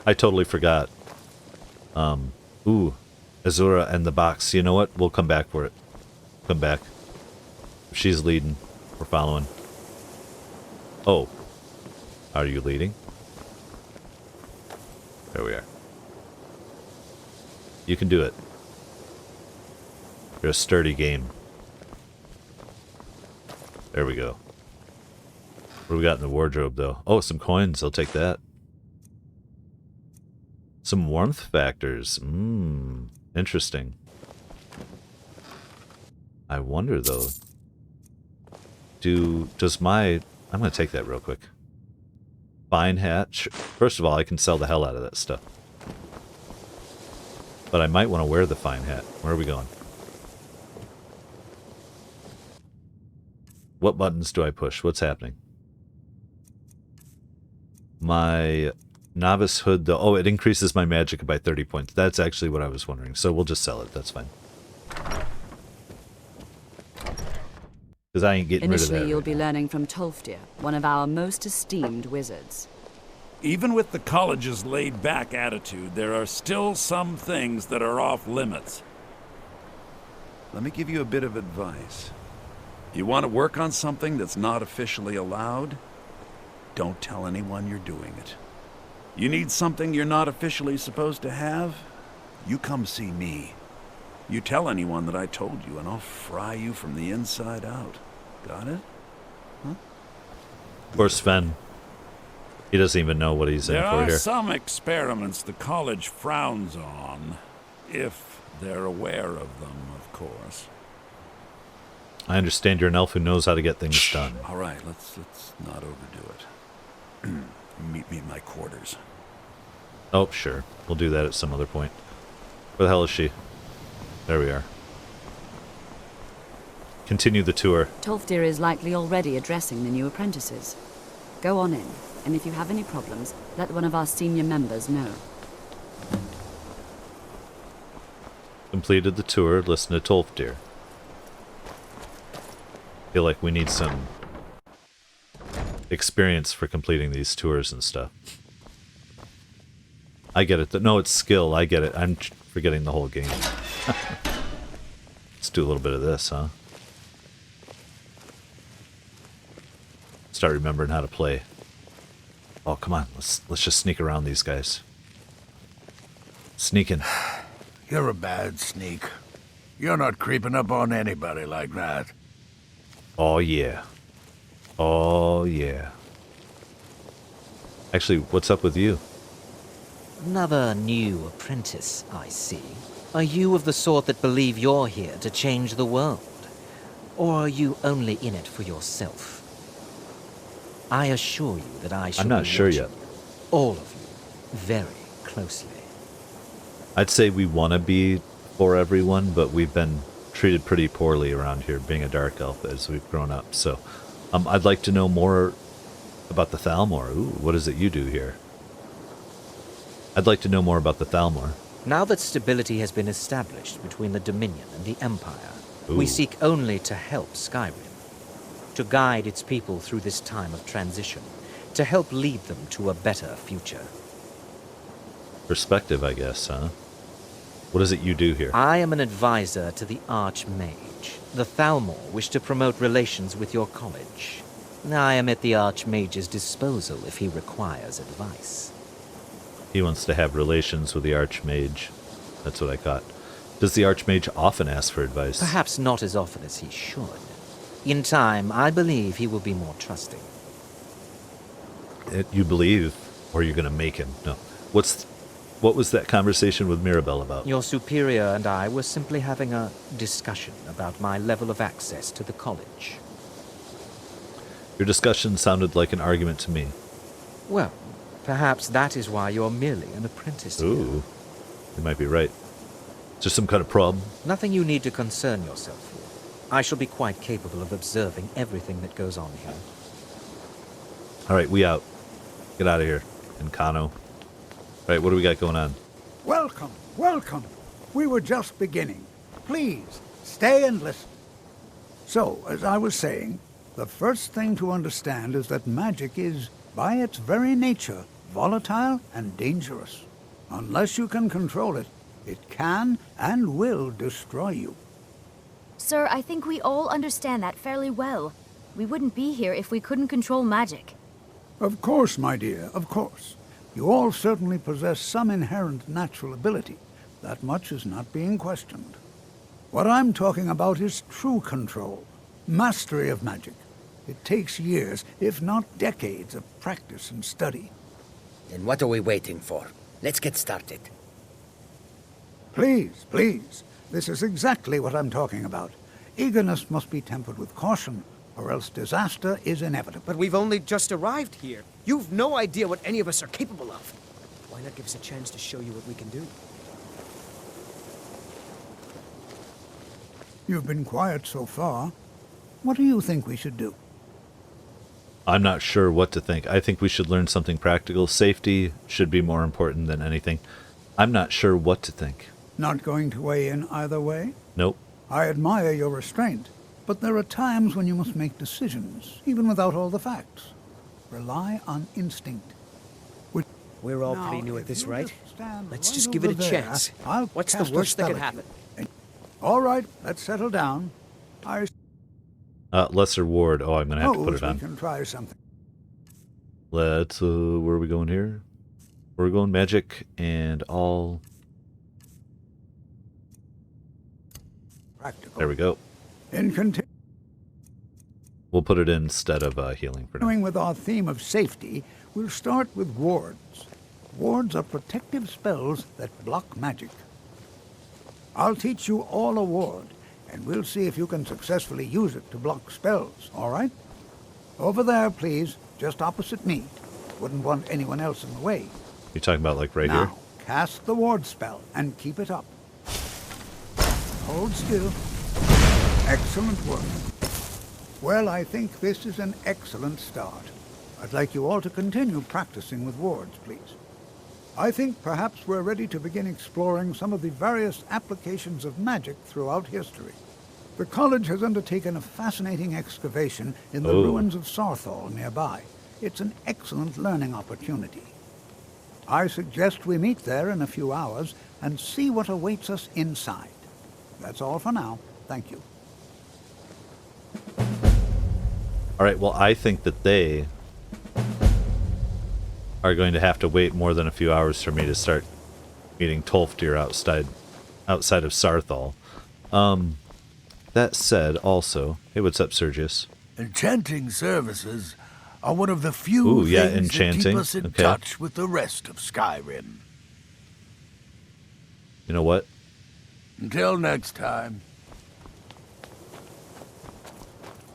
I totally forgot. Ooh, Azura and the box. You know what? We'll come back for it. Come back. She's leading. We're following. Oh. Are you leading? There we are. You can do it. You're a sturdy game. There we go. What do we got in the wardrobe, though? Oh, some coins. I'll take that. Some warmth factors. Interesting. I wonder, though. I'm going to take that real quick. Fine hat. First of all, I can sell the hell out of that stuff. But I might want to wear the fine hat. Where are we going? What buttons do I push? What's happening? My novice hood, though. Oh, it increases my magic by 30 points. That's actually what I was wondering. So we'll just sell it. That's fine. Because I ain't getting rid of that. Initially, you'll be learning from Tolfdir, one of our most esteemed wizards. Even with the college's laid-back attitude, there are still some things that are off-limits. Let me give you a bit of advice. You want to work on something that's not officially allowed? Don't tell anyone you're doing it. You need something you're not officially supposed to have? You come see me. You tell anyone that I told you, and I'll fry you from the inside out. Got it? Huh? Poor Sven. He doesn't even know what he's in for here. There are some experiments the college frowns on, if they're aware of them, of course. I understand you're an elf who knows how to get things done. All right, let's not overdo it. Meet me in my quarters. Oh, sure. We'll do that at some other point. Where the hell is she? There we are. Continue the tour. Tolfdir is likely already addressing the new apprentices. Go on in, and if you have any problems, let one of our senior members know. Completed the tour. Listen to Tolfdir. Feel like we need some experience for completing these tours and stuff. I get it. No, it's skill. I get it. I'm forgetting the whole game. Let's do a little bit of this, huh? Start remembering how to play. Oh, come on. Let's just sneak around these guys. Sneaking. You're a bad sneak. You're not creeping up on anybody like that. Oh, yeah. Oh, yeah. Actually, what's up with you? Another new apprentice, I see. Are you of the sort that believe you're here to change the world? Or are you only in it for yourself? I assure you that I shall I'm not be sure watching yet. all of you very closely. I'd say we want to be for everyone, but we've been treated pretty poorly around here, being a dark elf as we've grown up. So I'd like to know more about the Thalmor. Ooh, what is it you do here? I'd like to know more about the Thalmor. Now that stability has been established between the Dominion and the Empire, Ooh. we seek only to help Skyrim, to guide its people through this time of transition, to help lead them to a better future. Perspective, I guess, huh? What is it you do here? I am an advisor to the Archmage. The Thalmor wish to promote relations with your college. I am at the Archmage's disposal if he requires advice. He wants to have relations with the Archmage. That's what I got. Does the Archmage often ask for advice? Perhaps not as often as he should. In time, I believe he will be more trusting. You believe, or you're going to make him? No. What was that conversation with Mirabelle about? Your superior and I were simply having a discussion about my level of access to the college. Your discussion sounded like an argument to me. Well, perhaps that is why you're merely an apprentice here. Ooh, you might be right. Is there some kind of problem? Nothing you need to concern yourself with. I shall be quite capable of observing everything that goes on here. All right, we out. Get out of here, Encano. All right, what do we got going on? Welcome, welcome. We were just beginning. Please, stay and listen. So, as I was saying, the first thing to understand is that magic is, by its very nature, volatile and dangerous. Unless you can control it, it can and will destroy you. Sir, I think we all understand that fairly well. We wouldn't be here if we couldn't control magic. Of course, my dear, of course. You all certainly possess some inherent natural ability. That much is not being questioned. What I'm talking about is true control, mastery of magic. It takes years, if not decades, of practice and study. Then what are we waiting for? Let's get started. Please, please. This is exactly what I'm talking about. Eagerness must be tempered with caution, or else disaster is inevitable. But we've only just arrived here. You've no idea what any of us are capable of. Why not give us a chance to show you what we can do? You've been quiet so far. What do you think we should do? I'm not sure what to think. I think we should learn something practical. Safety should be more important than anything. I'm not sure what to think. Not going to weigh in either way? Nope. I admire your restraint, but there are times when you must make decisions, even without all the facts. Rely on instinct. We're all pretty new at this, right? Let's just give it a chance. What's the worst that could happen? All right, let's settle down. Lesser ward. Oh, I'm going to have to put it on. We can try something. Let's, where are we going here? We're going magic and all. Practical. There we go. We'll put it instead of healing for now. Continuing with our theme of safety, we'll start with wards. Wards are protective spells that block magic. I'll teach you all a ward, and we'll see if you can successfully use it to block spells, all right? Over there, please, just opposite me. Wouldn't want anyone else in the way. You're talking about like right here? Now, cast the ward spell and keep it up. Hold still. Excellent work. Well, I think this is an excellent start. I'd like you all to continue practicing with wards, please. I think perhaps we're ready to begin exploring some of the various applications of magic throughout history. The college has undertaken a fascinating excavation in the ruins of Sarthal nearby. It's an excellent learning opportunity. I suggest we meet there in a few hours and see what awaits us inside. That's all for now. Thank you. Alright, well, I think that they are going to have to wait more than a few hours for me to start meeting Tolfdir outside of Sarthal. That said, also... Hey, what's up, Sergius? Enchanting services are one of the few things that keep us in touch with the rest of Skyrim. You know what? Until next time.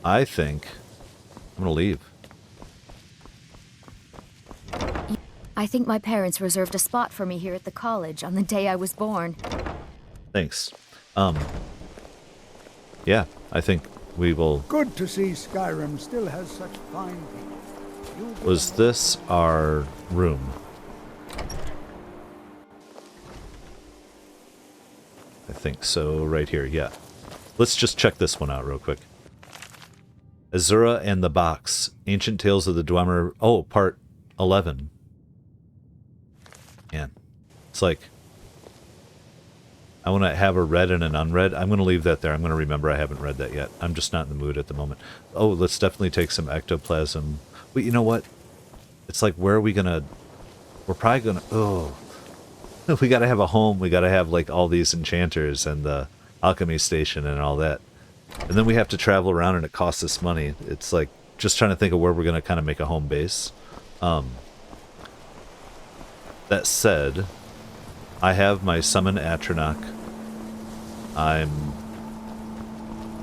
I think I'm gonna leave. I think my parents reserved a spot for me here at the college on the day I was born. Thanks. Yeah, I think we will... Good to see Skyrim still has such fine people. Was this our room? I think so, right here, yeah. Let's just check this one out real quick. Azura and the Box. Ancient Tales of the Dwemer... Oh, part 11. Man. It's like... I want to have a read and an unread. I'm going to leave that there. I'm going to remember I haven't read that yet. I'm just not in the mood at the moment. Oh, let's definitely take some ectoplasm. But you know what? It's like, where are we going to... We're probably going to... Oh. We got to have a home. We got to have, like, all these enchanters and the alchemy station and all that. And then we have to travel around and it costs us money. It's like, just trying to think of where we're going to kind of make a home base. That said... I have my summon Atronach. I'm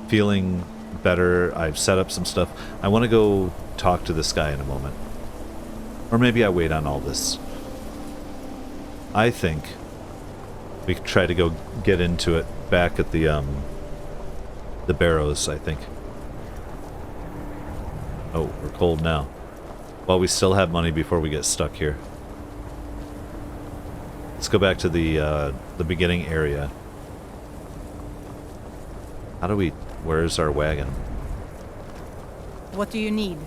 feeling better. I've set up some stuff. I want to go talk to this guy in a moment. Or maybe I wait on all this. I think we could try to go get into it back at the Barrows, I think. Oh, we're cold now. Well, we still have money before we get stuck here. Let's go back to the beginning area. How do we... Where's our wagon? What do you need?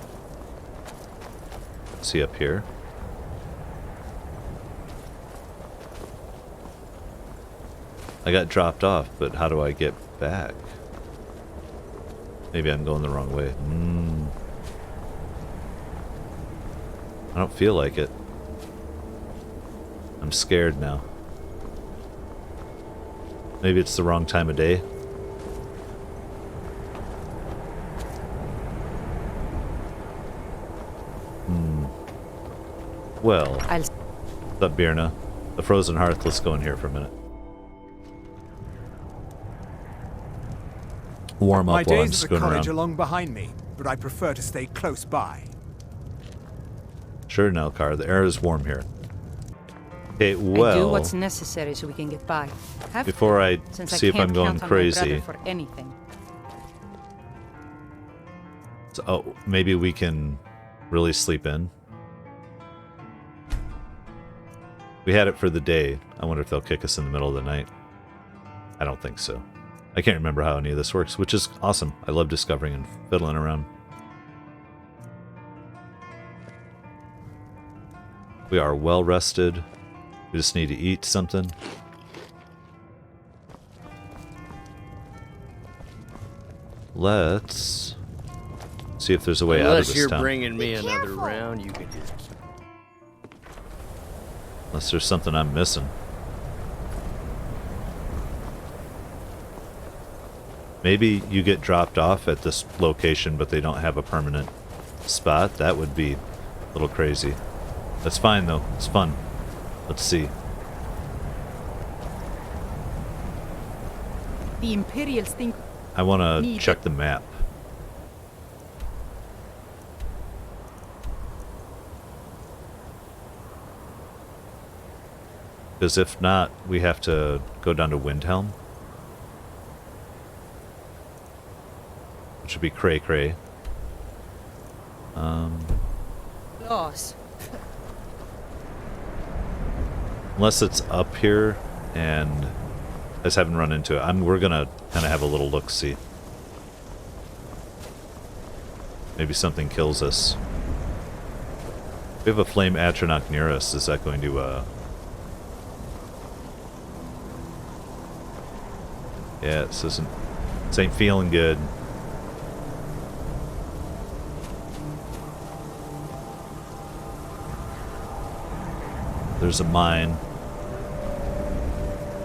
See up here? I got dropped off, but how do I get back? Maybe I'm going the wrong way. I don't feel like it. I'm scared now. Maybe it's the wrong time of day. Well, what's up, Birna? The Frozen Hearth, let's go in here for a minute. Warm up My while I'm days just at the going college around. are long behind me, but I prefer to stay close by. Sure, Nelkar, the air is warm here. Okay, well... I do what's necessary so we can get by. Before I see if I'm going count on my crazy... brother for anything. So, oh, maybe we can really sleep in. We had it for the day. I wonder if they'll kick us in the middle of the night. I don't think so. I can't remember how any of this works, which is awesome. I love discovering and fiddling around. We are well rested. We just need to eat something. Let's see if there's a way out of this Unless you're town. bringing me another round, you can just... Unless there's something I'm missing. Maybe you get dropped off at this location, but they don't have a permanent spot. That would be a little crazy. That's fine, though. It's fun. Let's see. The Imperials think... I want to check the map. Because if not, we have to go down to Windhelm. Which would be cray-cray. Loss. Unless it's up here, and I just haven't run into it. We're gonna kind of have a little look-see. Maybe something kills us. We have a flame Atronach near us. Is that going to, Yeah, this ain't feeling good. There's a mine.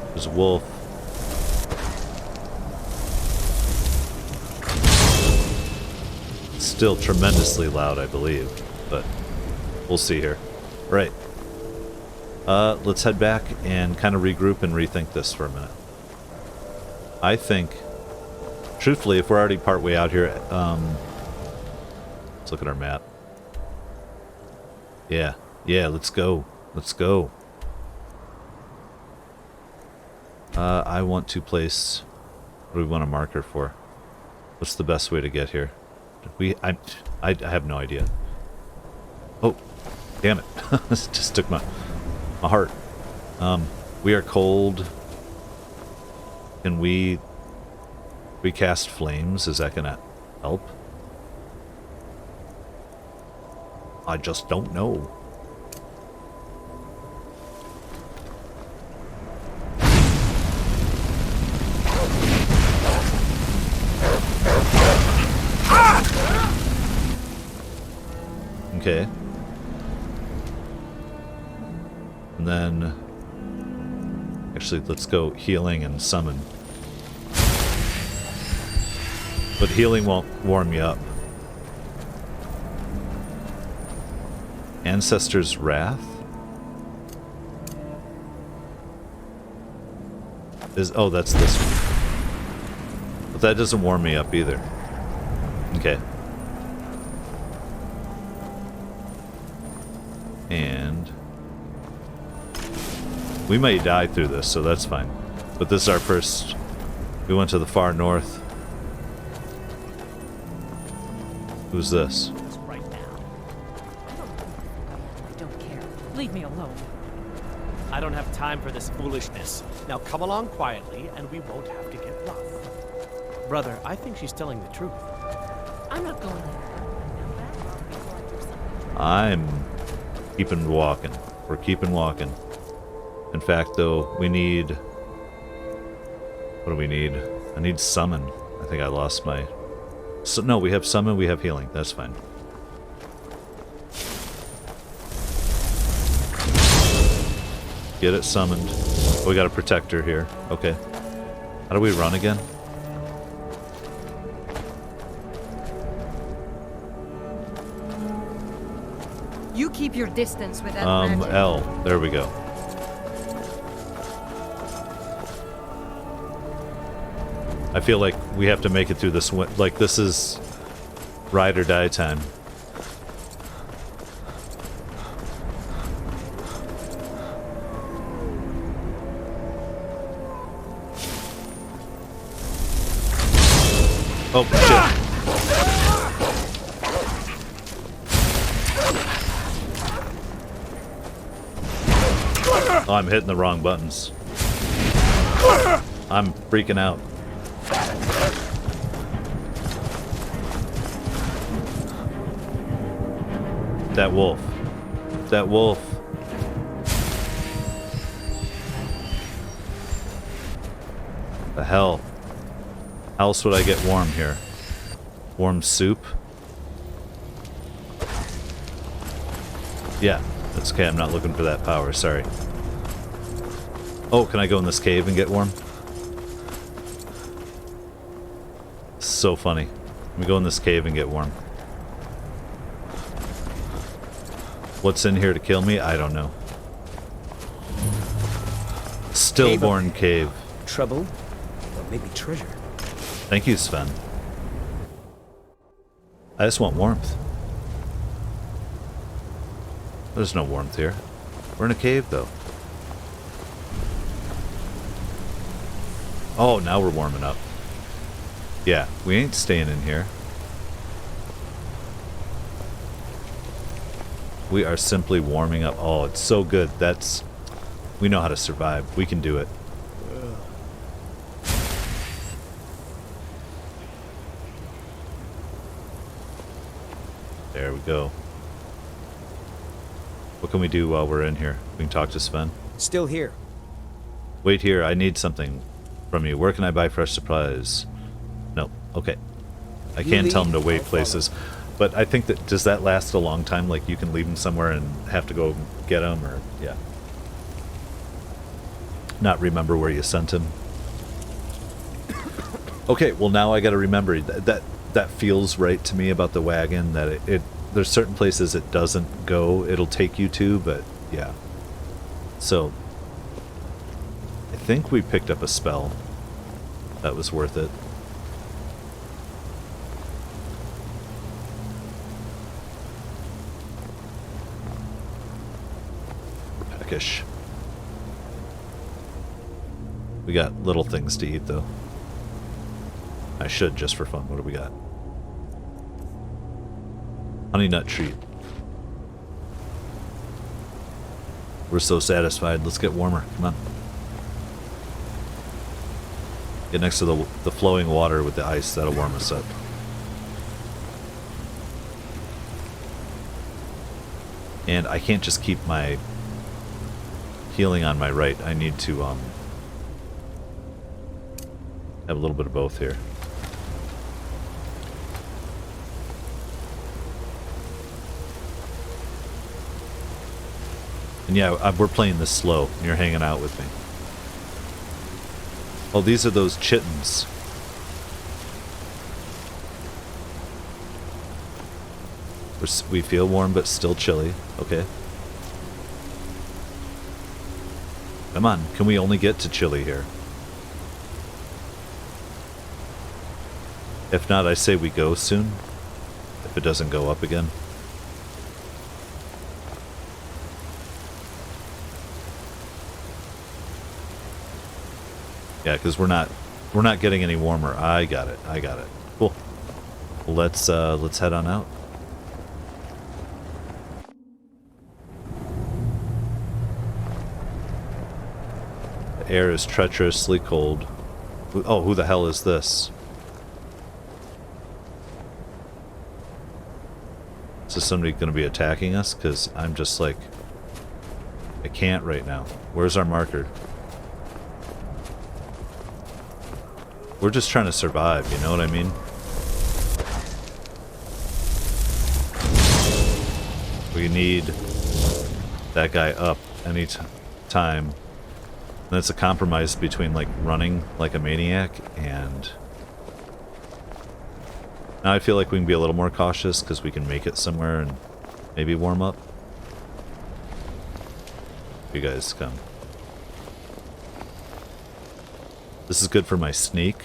There's a wolf. It's still tremendously loud, I believe, but we'll see here. Right. Let's head back and kind of regroup and rethink this for a minute. I think, truthfully, if we're already partway out here, let's look at our map. Yeah, let's go. Let's go. I want to place... What do we want a marker for? What's the best way to get here? I have no idea. Oh, damn it. This just took my heart. We are cold. Can we cast flames? Is that gonna help? I just don't know. Okay. And then... Actually, let's go healing and summon. But healing won't warm you up. Ancestor's Wrath? Oh, that's this one. But that doesn't warm me up either. Okay. And we may die through this, so that's fine. But this is our first... We went to the far north. Who's this? Leave me alone. I don't have time for this foolishness. Now come along quietly, and we won't have to get rough. Brother, I think she's telling the truth. I'm not going there. I'm keeping walking. We're keeping walking. In fact, though, we need... What do we need? I need summon. I think I lost my... So, no, we have summon, we have healing. That's fine. Get it summoned. Oh, we got a protector here. Okay. How do we run again? You keep your distance with that magic. L. There we go. I feel like we have to make it through this one. Like, this is ride or die time. Oh, shit. Oh, I'm hitting the wrong buttons. I'm freaking out. That wolf. That wolf. The hell? How else would I get warm here? Warm soup? Yeah, that's okay. I'm not looking for that power. Sorry. Oh, can I go in this cave and get warm? So funny. Let me go in this cave and get warm. What's in here to kill me? I don't know. Stillborn cave. Trouble? Or maybe treasure. Thank you, Sven. I just want warmth. There's no warmth here. We're in a cave, though. Oh, now we're warming up. Yeah, we ain't staying in here. We are simply warming up. Oh, it's so good. That's... We know how to survive. We can do it. There we go. What can we do while we're in here? We can talk to Sven. Still here. Wait here. I need something from you. Where can I buy fresh supplies? No. Okay. I can't tell him to wait places. But I think that... Does that last a long time? Like, you can leave them somewhere and have to go get them? Or... Yeah. not remember where you sent him. Okay, well now I gotta remember that feels right to me about the wagon, that it there's certain places it doesn't go, it'll take you to, but yeah. So I think we picked up a spell that was worth it. Peckish. We got little things to eat though. I should, just for fun. What do we got? Honey nut treat. We're so satisfied. Let's get warmer. Come on. Get next to the flowing water with the ice. That'll warm us up. And I can't just keep my healing on my right. I need to have a little bit of both here. And yeah, we're playing this slow. You're hanging out with me. Oh, these are those chittens. We feel warm, but still chilly. Okay. Come on, can we only get to chilly here? If not, I say we go soon. If it doesn't go up again. Yeah, because we're not getting any warmer. I got it. Cool. Let's head on out. The air is treacherously cold. Oh, who the hell is this? Is this somebody going to be attacking us? Because I'm just like, I can't right now. Where's our marker? We're just trying to survive, you know what I mean? We need that guy up any time. And it's a compromise between like running like a maniac and... Now I feel like we can be a little more cautious because we can make it somewhere and maybe warm up. You guys come. This is good for my sneak.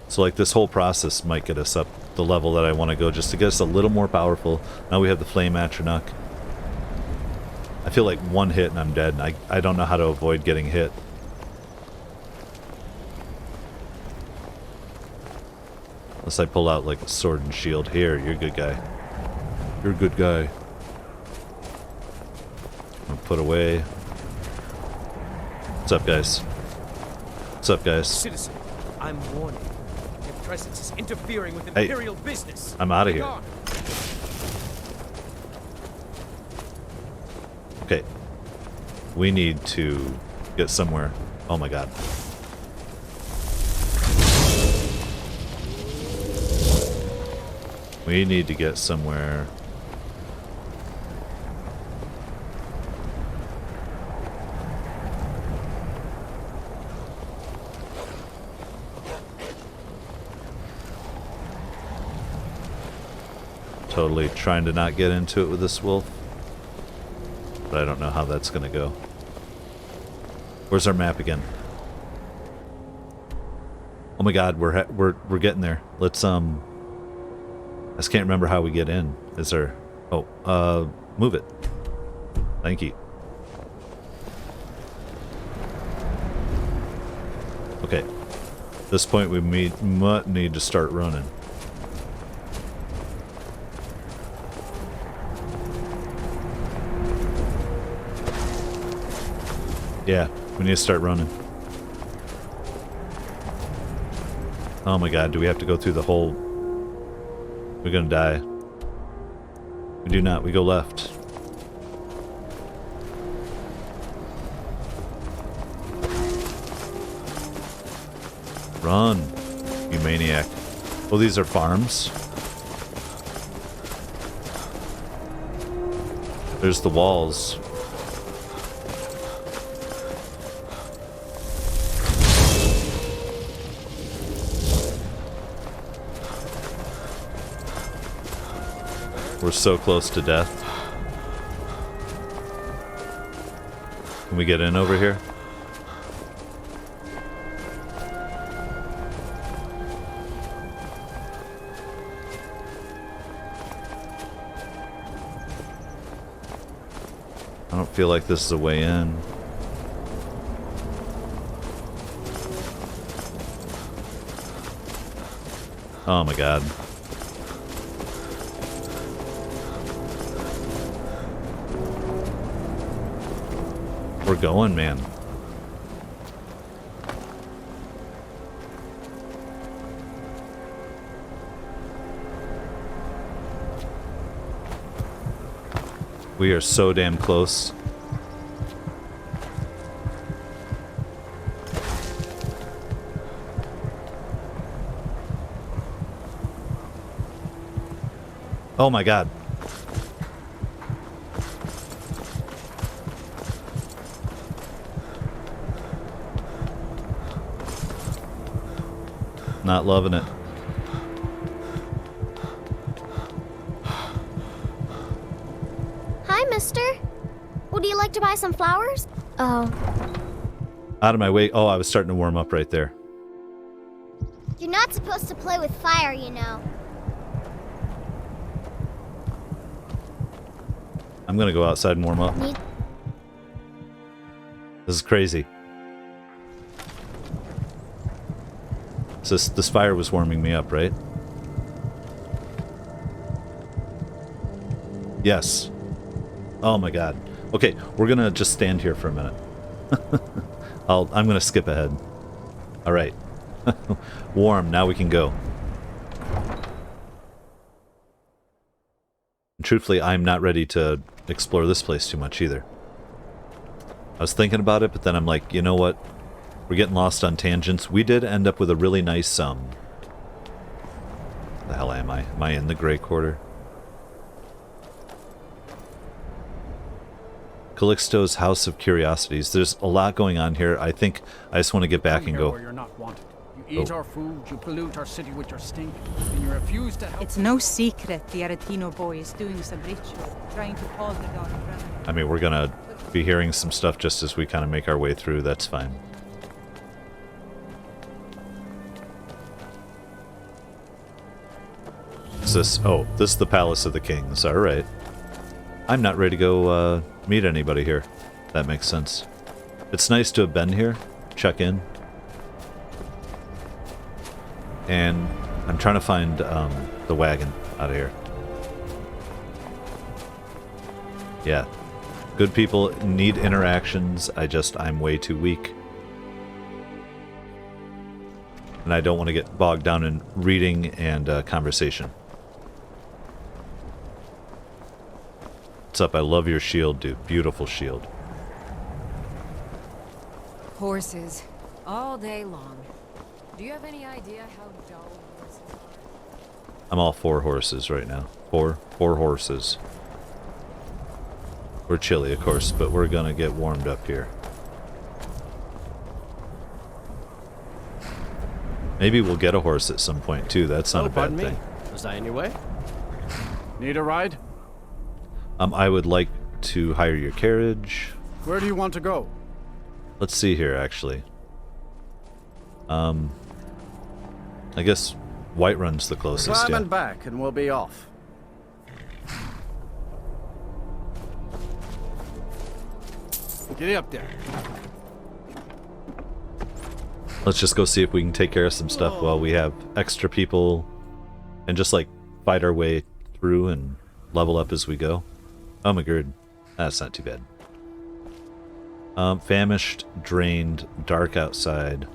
So like this whole process might get us up the level that I want to go just to get us a little more powerful. Now we have the flame atronach. I feel like one hit and I'm dead, and I don't know how to avoid getting hit. Unless I pull out like a sword and shield. Here, you're a good guy. You're a good guy. I'm gonna put away. What's up, guys? What's up, guys? Citizen, I'm warning. Your presence is interfering with Imperial business. I'm out of here. Okay. We need to get somewhere. Oh my god. We need to get somewhere. Totally trying to not get into it with this wolf. But I don't know how that's gonna go. Where's our map again? Oh my god, we're getting there. Let's I just can't remember how we get in. Is there... Oh, move it. Thank you. Okay. At this point we might need to start running. Yeah, we need to start running. Oh my god, do we have to go through the whole... We're gonna die. We do not, we go left. Run, you maniac. Oh, these are farms? There's the walls. We're so close to death. Can we get in over here? I don't feel like this is a way in. Oh my god. We're going, man. We are so damn close. Oh my god. Not loving it. Hi, mister. Would you like to buy some flowers? Oh. Out of my way. Oh, I was starting to warm up right there. You're not supposed to play with fire, you know. I'm gonna go outside and warm up. This is crazy. So this fire was warming me up, right? Yes. Oh my god. Okay, we're gonna just stand here for a minute. I'm gonna skip ahead. All right. Warm. Now we can go. And truthfully, I'm not ready to explore this place too much either. I was thinking about it, but then I'm like, you know what? We're getting lost on tangents. We did end up with a really nice, the hell am I? Am I in the Grey Quarter? Calixto's House of Curiosities. There's a lot going on here. I think I just want to get back and go. Where you're not wanted. You eat our food, you pollute our city with your stink, and you refuse to help. It's no secret the Aretino boy is doing some ritual, trying to call the daughter brother. I mean, we're gonna be hearing some stuff just as we kind of make our way through. That's fine. Is this? Oh, this is the Palace of the Kings. All right. I'm not ready to go meet anybody here. That makes sense. It's nice to have been here. Check in. And I'm trying to find the wagon out of here. Yeah. Good people need interactions. I'm way too weak. And I don't want to get bogged down in reading and conversation. What's up? I love your shield, dude. Beautiful shield. Horses. All day long. Do you have any idea how dull horses are? I'm all for horses right now. Four horses. We're chilly, of course, but we're gonna get warmed up here. Maybe we'll get a horse at some point, too. That's not a bad thing. Was I in your way? Need a ride? I would like to hire your carriage. Where do you want to go? Let's see here, actually. I guess Whiterun's the closest, Climb and back, and we'll be off. Get up there. Let's just go see if we can take care of some stuff while we have extra people and just, like, fight our way through and level up as we go. Oh my god. That's not too bad. Famished, drained, dark outside.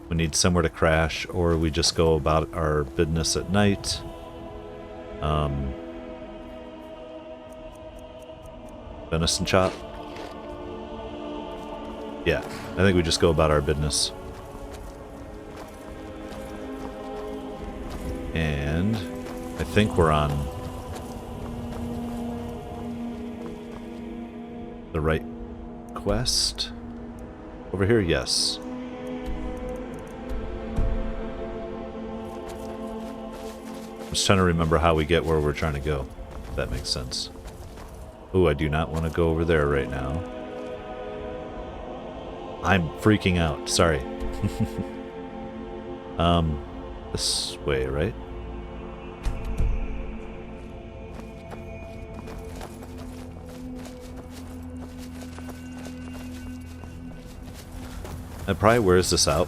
We need somewhere to crash, or we just go about our business at night. Venison chop? Yeah, I think we just go about our business. And I think we're on the right quest. Over here, yes. I'm just trying to remember how we get where we're trying to go. that makes sense. Ooh, I do not want to go over there right now. I'm freaking out. Sorry. This way, right? It probably wears this out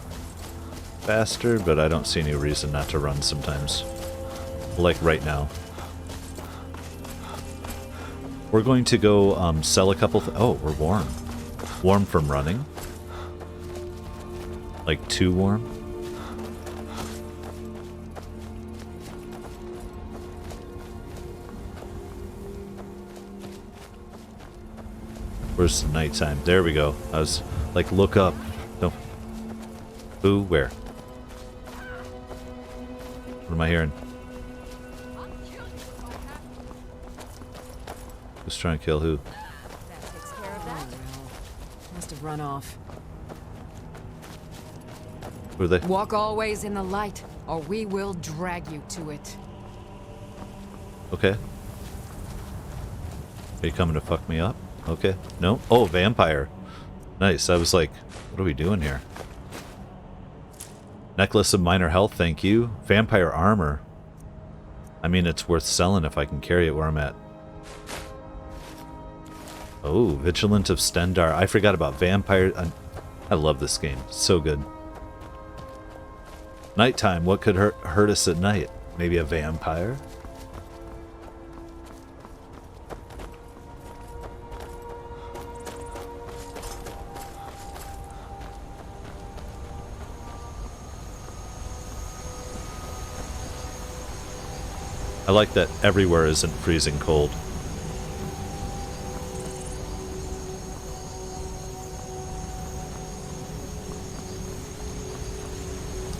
faster, but I don't see any reason not to run sometimes. Like right now. We're going to go sell a couple... Oh, we're warm. Warm from running? Like too warm? Where's nighttime? There we go. I was like, look up. No. Who? Where? What am I hearing? Who's trying to kill who? That takes care of that. Must have run off. Who are they? Walk always in the light, or we will drag you to it. Okay. Are you coming to fuck me up? Okay. No? Oh, vampire. Nice. I was like, what are we doing here? Necklace of minor health, thank you. Vampire armor. I mean, it's worth selling if I can carry it where I'm at. Oh, Vigilant of Stendar. I forgot about vampire. I love this game. So good. Nighttime. What could hurt us at night? Maybe a vampire? I like that everywhere isn't freezing cold.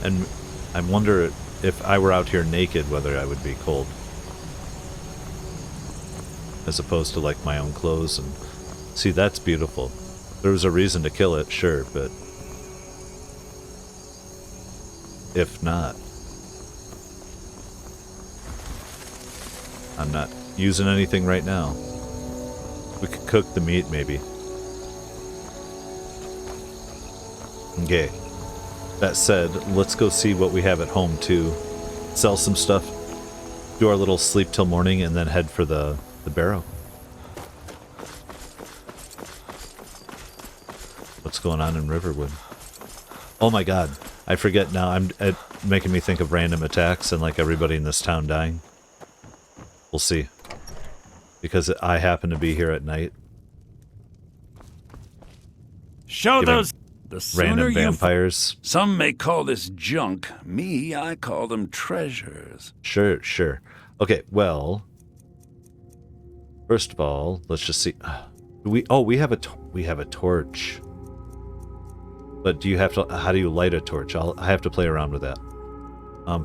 And I wonder if I were out here naked, whether I would be cold. As opposed to like my own clothes. And see, that's beautiful. There was a reason to kill it, sure, but if not, I'm not using anything right now. We could cook the meat, maybe. Okay. That said, let's go see what we have at home, too. Sell some stuff. Do our little sleep till morning, and then head for the Barrow. What's going on in Riverwood? Oh my god. I forget now. I'm making me think of random attacks and like everybody in this town dying. We'll see. Because I happen to be here at night. Show those random vampires. Some may call this junk. Me, I call them treasures. Sure, sure. Okay, well, first of all, let's just see. We have a torch. But do you have to? How do you light a torch? I have to play around with that.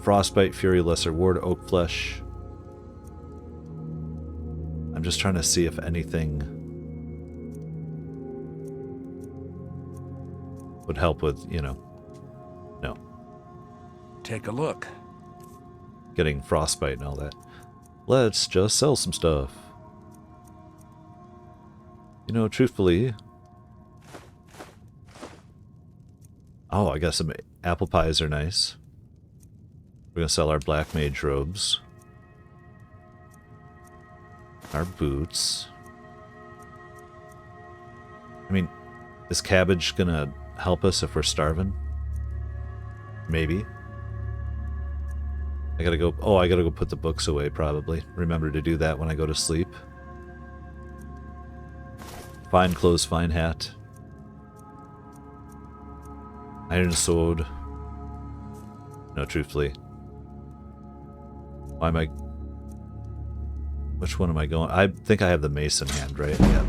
Frostbite, Fury, Lesser Ward, Oak Flesh. I'm just trying to see if anything would help with, you know. No. Take a look. Getting frostbite and all that. Let's just sell some stuff. You know, truthfully. Oh, I got some apple pies are nice. We're gonna sell our black mage robes. Our boots. I mean, is cabbage gonna help us if we're starving? Maybe. I gotta go put the books away probably. Remember to do that when I go to sleep. Fine clothes, fine hat. Iron sword. No, truthfully. Why am I... Which one am I going? I think I have the mason hand, right? Yeah.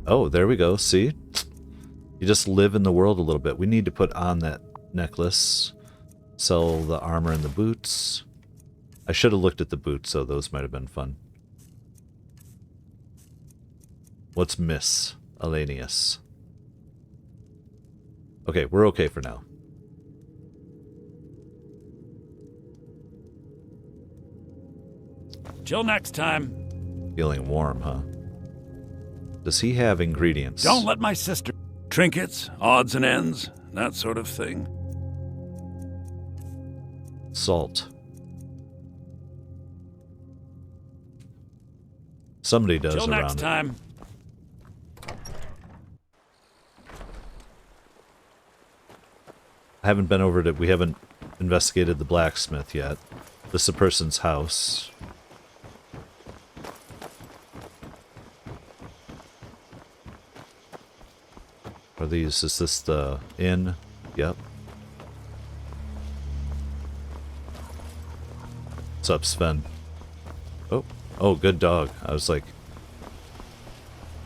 Oh, there we go. See? You just live in the world a little bit. We need to put on that necklace. Sell the armor and the boots. I should have looked at the boots, so those might have been fun. What's miss? Alanius. Okay, we're okay for now. Till next time. Feeling warm, huh? Does he have ingredients? Don't let my sister... Trinkets, odds and ends, that sort of thing. Salt. Somebody does Till around next time. I haven't been over to... We haven't investigated the blacksmith yet. This is a person's house. Are these... Is this the inn? Yep. What's up, Sven? Oh. Oh, good dog. I was like...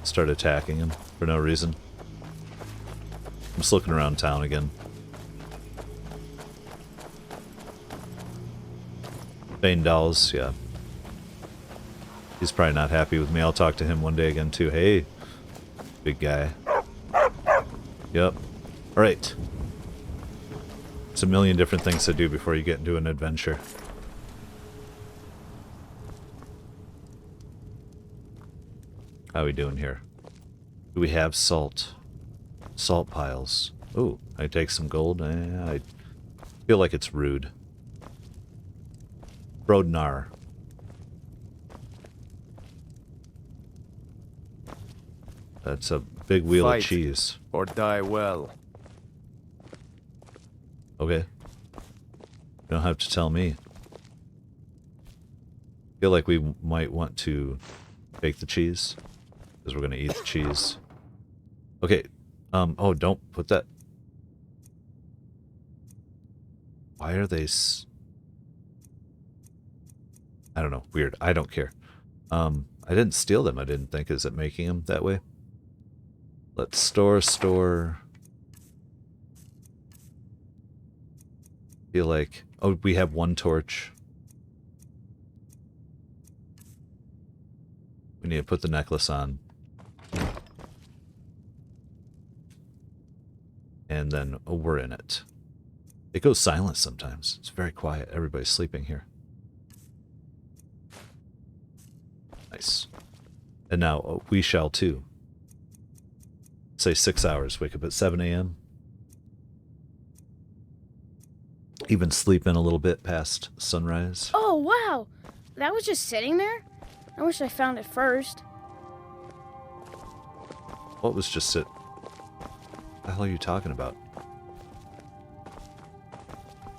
Start attacking him for no reason. I'm just looking around town again. Bane Dolls, yeah. He's probably not happy with me. I'll talk to him one day again too. Hey, big guy. Yep. Alright. It's a million different things to do before you get into an adventure. How are we doing here? Do we have salt? Salt piles. Ooh, I take some gold. I feel like it's rude. Brodnar. That's a big wheel of cheese. Or die well. Okay. You don't have to tell me. Feel like we might want to bake the cheese. Because we're going to eat the cheese. Okay. Oh, don't put that... Why are they... I don't know. Weird. I don't care. I didn't steal them, I didn't think. Is it making them that way? Let's store. Feel like... Oh, we have one torch. We need to put the necklace on. And then, oh, we're in it. It goes silent sometimes. It's very quiet. Everybody's sleeping here. Nice. And now, oh, we shall too. Say 6 hours. Wake up at 7 a.m. Even sleep in a little bit past sunrise. Oh, wow! That was just sitting there? I wish I found it first. What was just it? What the hell are you talking about?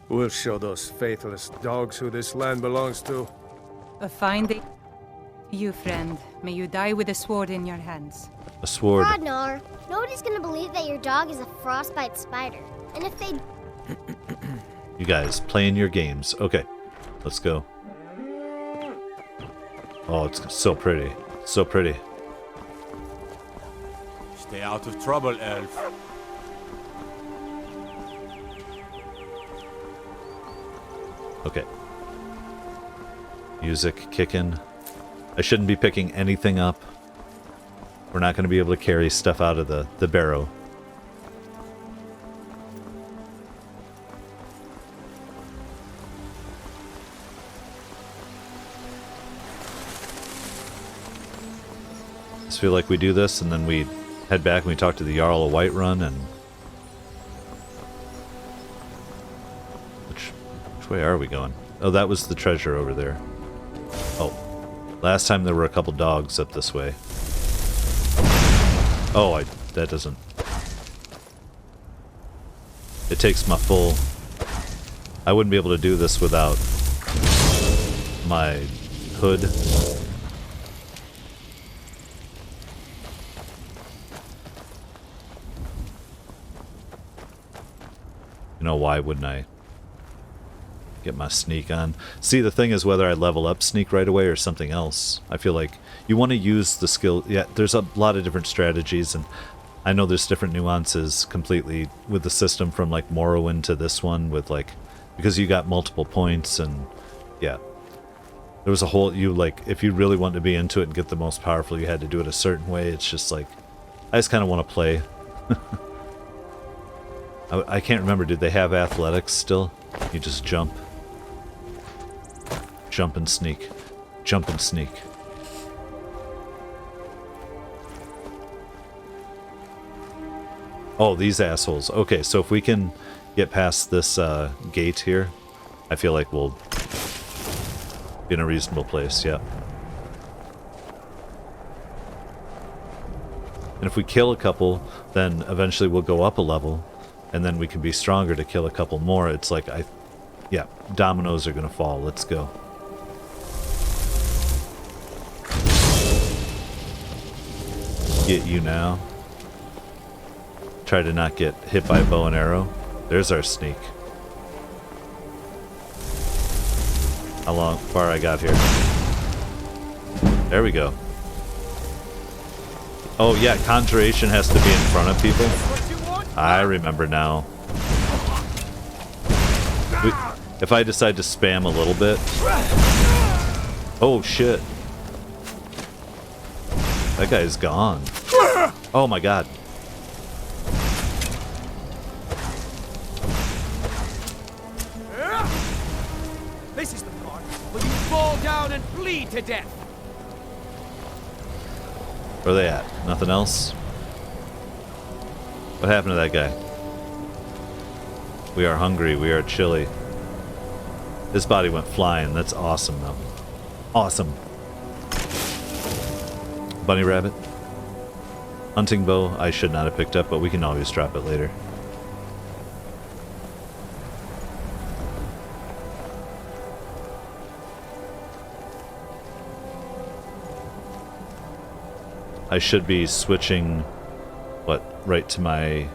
We'll show those faithless dogs who this land belongs to. A fine day. You, friend. May you die with a sword in your hands. A sword. Draugr, nobody's gonna believe that your dog is a frostbite spider. And if they... You guys, playing your games. Okay, let's go. Oh, it's so pretty. So pretty. Stay out of trouble, elf. Okay. Music kicking. I shouldn't be picking anything up. We're not going to be able to carry stuff out of the barrow. I just feel like we do this and then we head back and we talk to the Jarl of Whiterun and... Which way are we going? Oh, that was the treasure over there. Oh. Last time there were a couple dogs up this way. Oh, that doesn't... It takes my full... I wouldn't be able to do this without my hood. You know, why wouldn't I get my sneak on? See, the thing is whether I level up sneak right away or something else. I feel like you want to use the skill. Yeah, there's a lot of different strategies, and I know there's different nuances completely with the system from like Morrowind to this one with like, because you got multiple points and yeah. There was a whole, if you really wanted to be into it and get the most powerful, you had to do it a certain way. It's just like, I just kind of want to play. I can't remember, did they have athletics still? You just jump. Jump and sneak. jump and sneak. Oh, these assholes. Okay, so if we can get past this gate here, I feel like we'll be in a reasonable place, yeah. And if we kill a couple, then eventually we'll go up a level, and then we can be stronger to kill a couple more. It's like, yeah, dominoes are gonna fall. Let's go. Get you now. Try to not get hit by a bow and arrow. There's our sneak. How far I got here? There we go. Oh yeah, conjuration has to be in front of people. I remember now. If I decide to spam a little bit. Oh shit. That guy's gone. Oh my god. This is the part where you fall down and bleed to death. Where are they at? Nothing else? What happened to that guy? We are hungry. We are chilly. His body went flying. That's awesome, though. Awesome. Bunny rabbit. Hunting bow. I should not have picked up, but we can always drop it later. I should be switching, right to my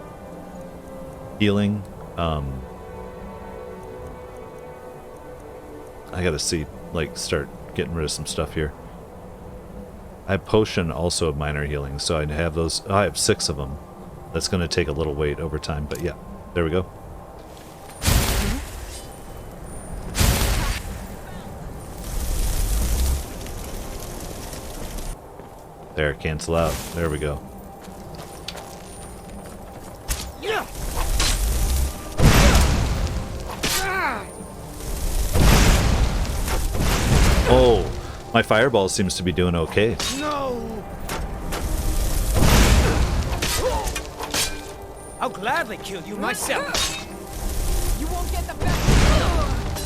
healing. I gotta see, start getting rid of some stuff here. I have potion also of minor healing, so I have those. I have 6 of them. That's gonna take a little wait over time, but yeah, there we go. There, cancel out. There we go. Oh, my fireball seems to be doing okay. No! I'll gladly kill you myself. You won't get the best.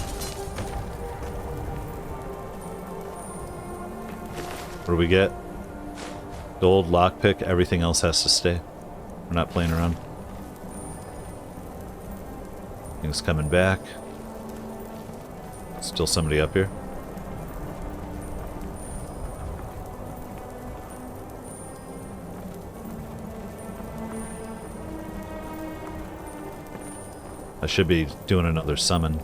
What do we get? Gold, lockpick, everything else has to stay. We're not playing around. Things coming back. Still somebody up here. I should be doing another summon.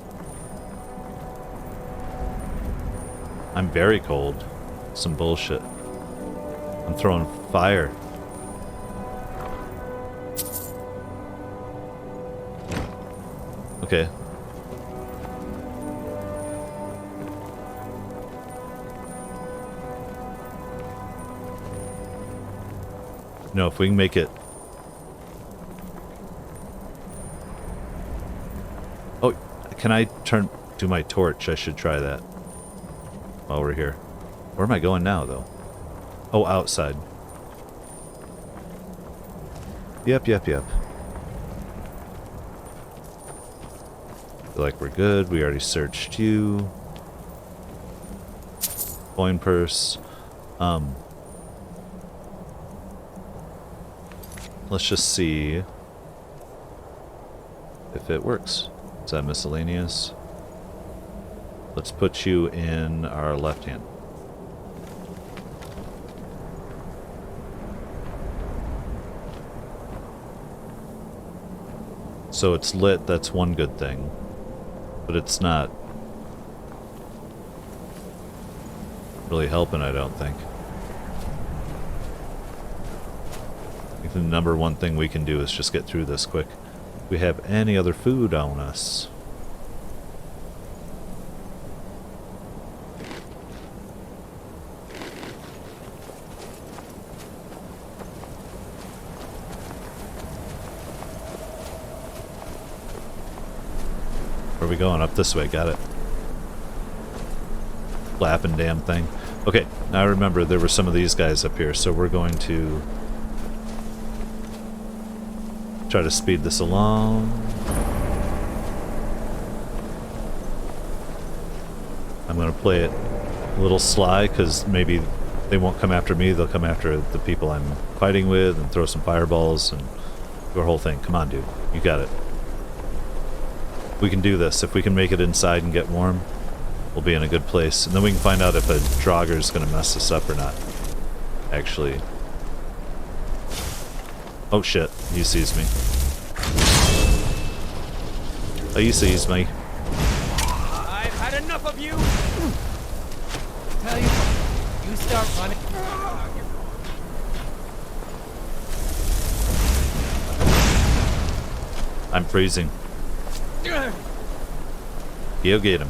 I'm very cold. Some bullshit. I'm throwing fire. Okay. No, if we can make it... Oh, can I do my torch? I should try that while we're here. Where am I going now, though? Oh, outside. Yep. Feel like we're good. We already searched you. Coin purse. Let's just see if it works. Is that miscellaneous? Let's put you in our left hand. So it's lit, that's one good thing. But it's not really helping, I don't think. I think the number one thing we can do is just get through this quick. If we have any other food on us. Where are we going? Up this way, got it. flapping damn thing. Okay, now I remember there were some of these guys up here, so we're going to try to speed this along. I'm going to play it a little sly, because maybe they won't come after me, they'll come after the people I'm fighting with and throw some fireballs and do a whole thing. Come on, dude. You got it. We can do this. If we can make it inside and get warm, we'll be in a good place. And then we can find out if a Draugr is going to mess us up or not. Actually. Oh shit. He sees me. Oh, he sees me. I've had enough of you! Tell you, you start running. I'm freezing. You'll get him.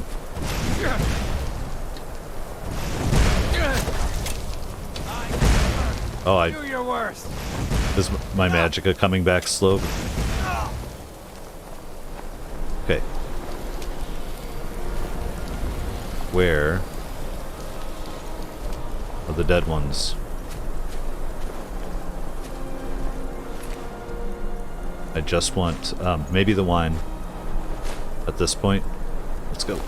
Oh, Do your worst. Is my magicka coming back slow? Okay. Where are the dead ones? I just want maybe the wine at this point. Let's go.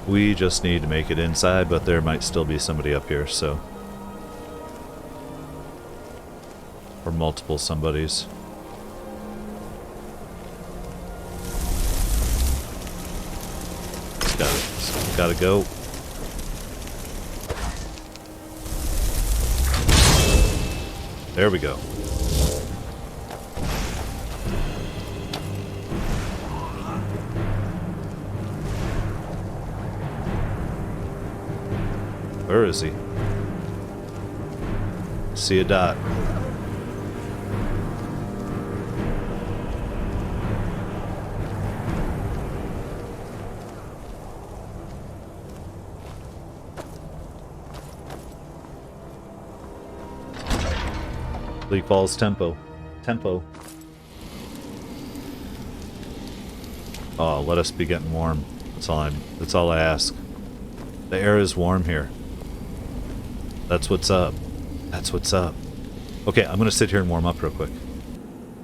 We just need to make it inside, but there might still be somebody up here, so. Or multiple somebodies. Gotta go. There we go. Where is he? See a dot. Bleak Falls tempo. Oh, let us be getting warm. That's all I ask. The air is warm here. That's what's up. That's what's up. Okay, I'm gonna sit here and warm up real quick.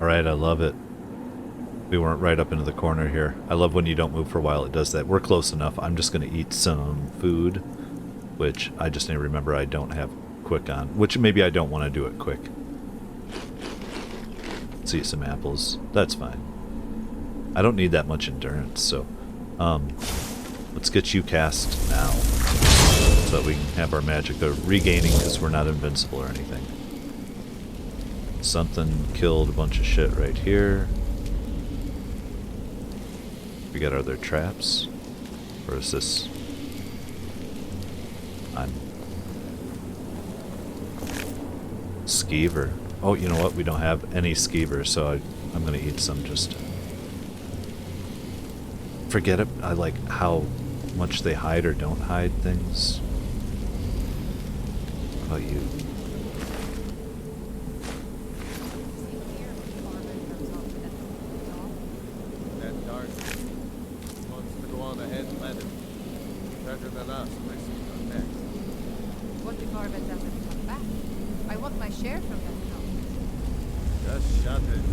Alright, I love it. We weren't right up into the corner here. I love when you don't move for a while, it does that. We're close enough. I'm just gonna eat some food, which I just need to remember I don't have quick on, which maybe I don't want to do it quick. Let's eat some apples. That's fine. I don't need that much endurance, so let's get you cast now so that we can have our magic regaining, because we're not invincible or anything. Something killed a bunch of shit right here. We got other traps. Or is this? I'm skeever. Oh, you know what? We don't have any skeever, so I'm gonna eat some just. Forget it. I like how much they hide or don't hide things. How about you? That dark wants to go on ahead and let him. Better than us, I see no next. What if Arvid doesn't come back? I want my share from that house. Just shut it.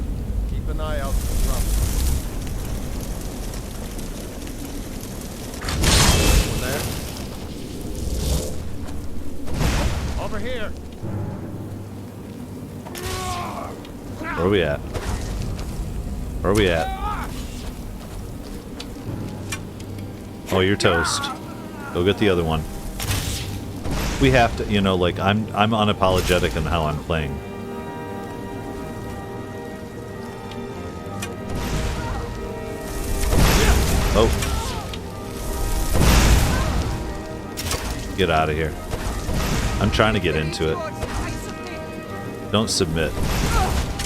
Keep an eye out for trouble. Over here. Where are we at? Where are we at? Oh, you're toast. Go get the other one. We have to, you know, like I'm unapologetic in how I'm playing. Oh. Get out of here. I'm trying to get into it. Don't submit.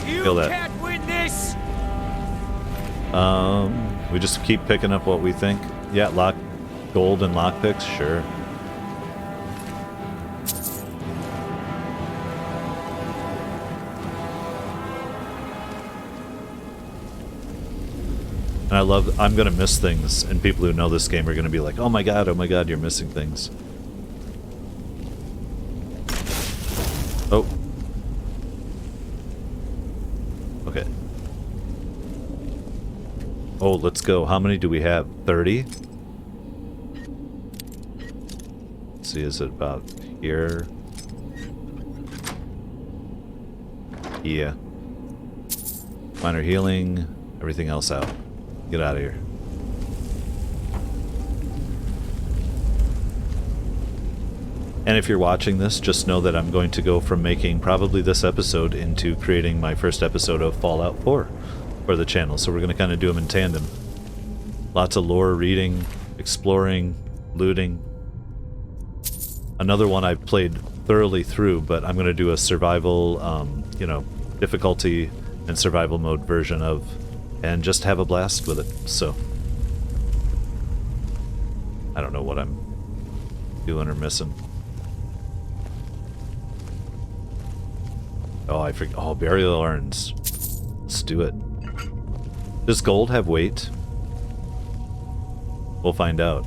Feel that. Can't win this. We just keep picking up what we think. Yeah, gold and lockpicks, sure. And I'm gonna miss things, and people who know this game are gonna be like, oh my god, you're missing things. Oh. Okay. Oh, let's go. How many do we have? 30? Let's see, is it about here? Yeah. Minor healing, everything else out. Get out of here. And if you're watching this, just know that I'm going to go from making probably this episode into creating my first episode of Fallout 4 for the channel. So we're going to kind of do them in tandem. Lots of lore reading, exploring, looting. Another one I've played thoroughly through, but I'm going to do a survival, you know, difficulty and survival mode version of, and just have a blast with it. So I don't know what I'm doing or missing. Oh, I forget. Oh, burial urns. Let's do it. Does gold have weight? We'll find out.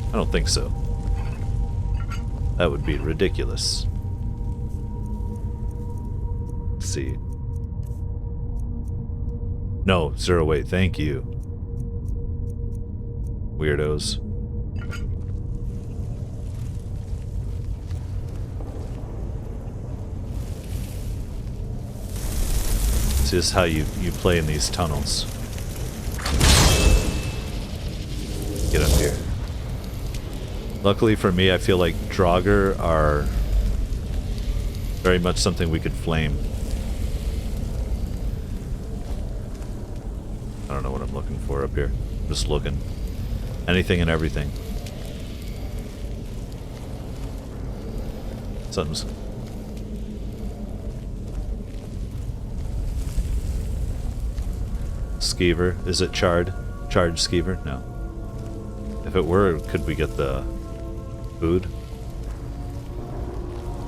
I don't think so. That would be ridiculous. Let's see. No, 0 weight. Thank you. Weirdos. This is how you play in these tunnels. Get up here. Luckily for me, I feel like Draugr are very much something we could flame. I don't know what I'm looking for up here. Just looking. Anything and everything. Something's... Skeever. Is it charred? Charred skeever? No. If it were, could we get the food?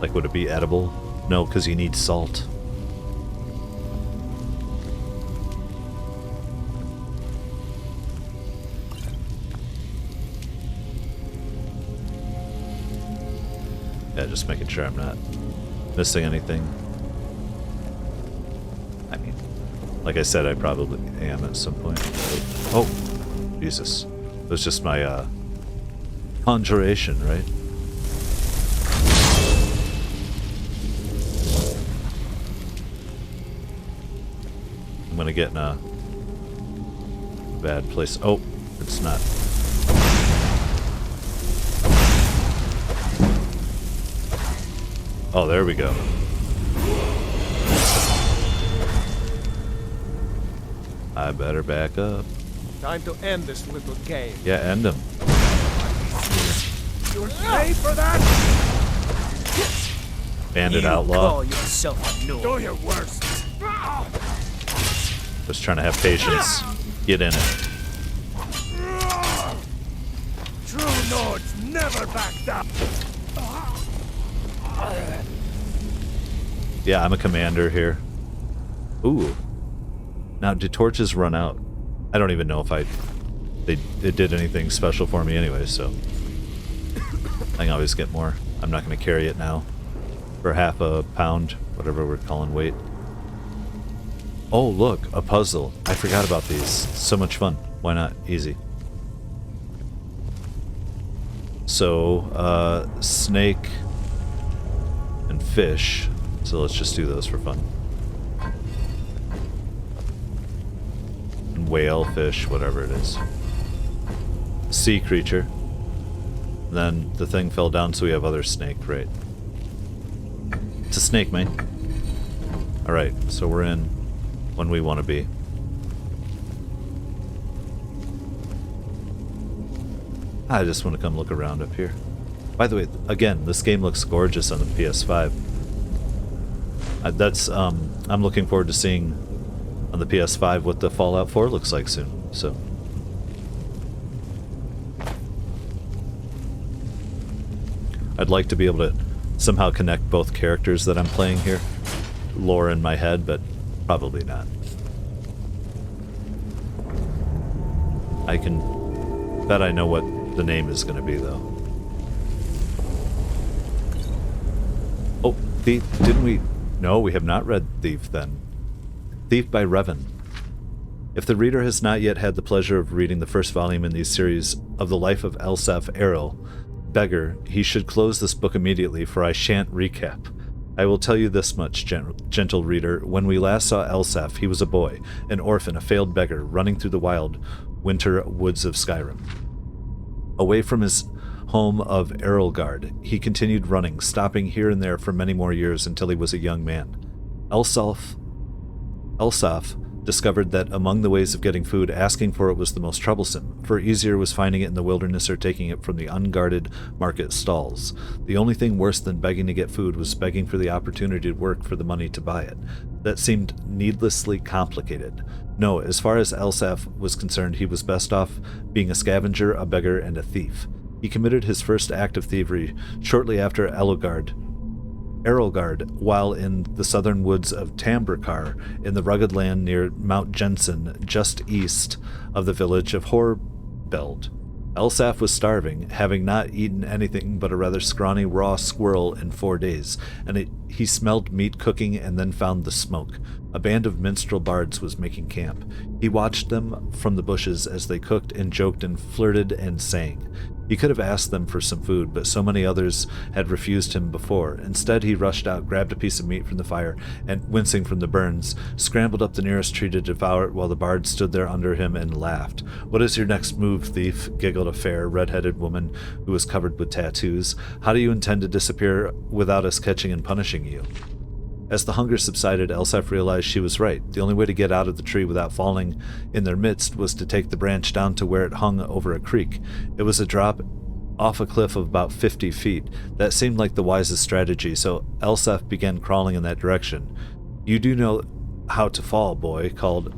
Like, would it be edible? No, because you need salt. Yeah, just making sure I'm not missing anything. I mean, like I said, I probably am at some point. Oh, Jesus. It was just my, conjuration, right? I'm gonna get in a bad place. Oh, it's not. Oh, there we go. I better back up. Time to end this little game. Yeah, end him. You'll pay for that! Bandit outlaw. Call yourself a no. Do your worst. Just trying to have patience. Get in it. True Nords never backed up. Yeah, I'm a commander here. Ooh. Now, do torches run out? I don't even know if they did anything special for me anyway, so I can always get more. I'm not going to carry it now for half a pound, whatever we're calling weight. Oh, look, a puzzle. I forgot about these. So much fun. Why not? Easy. So, snake and fish. So let's just do those for fun. And whale, fish, whatever it is. Sea creature. And then the thing fell down, so we have other snake, right? It's a snake, mate. Alright, so we're in when we want to be. I just want to come look around up here. By the way, again, this game looks gorgeous on the PS5. I'm looking forward to seeing on the PS5 what the Fallout 4 looks like soon, so. I'd like to be able to somehow connect both characters that I'm playing here. Lore in my head, but probably not. I can bet I know what the name is going to be, though. Oh, Thief, didn't we? No, we have not read Thief, then. Thief by Revan. If the reader has not yet had the pleasure of reading the first volume in these series of the life of Elsaf Errol, Beggar, he should close this book immediately, for I shan't recap. I will tell you this much, gentle reader. When we last saw Elsaf, he was a boy, an orphan, a failed beggar, running through the wild winter woods of Skyrim. Away from his home of Errolgard, he continued running, stopping here and there for many more years until he was a young man. Elsaf discovered that among the ways of getting food, asking for it was the most troublesome, for easier was finding it in the wilderness or taking it from the unguarded market stalls. The only thing worse than begging to get food was begging for the opportunity to work for the money to buy it. That seemed needlessly complicated. No, as far as Elsaf was concerned, he was best off being a scavenger, a beggar, and a thief. He committed his first act of thievery shortly after Errolgard, while in the southern woods of Tambrakar, in the rugged land near Mount Jensen, just east of the village of Horbeld. Elsaf was starving, having not eaten anything but a rather scrawny raw squirrel in 4 days, and he smelled meat cooking and then found the smoke. A band of minstrel bards was making camp. He watched them from the bushes as they cooked and joked and flirted and sang. He could have asked them for some food, but so many others had refused him before. Instead, he rushed out, grabbed a piece of meat from the fire, and, wincing from the burns, scrambled up the nearest tree to devour it while the bard stood there under him and laughed. "What is your next move, thief?" giggled a fair, red-headed woman who was covered with tattoos. "How do you intend to disappear without us catching and punishing you?" As the hunger subsided, Elsaf realized she was right. The only way to get out of the tree without falling in their midst was to take the branch down to where it hung over a creek. It was a drop off a cliff of about 50 feet. That seemed like the wisest strategy, so Elsaf began crawling in that direction. "You do know how to fall, boy," called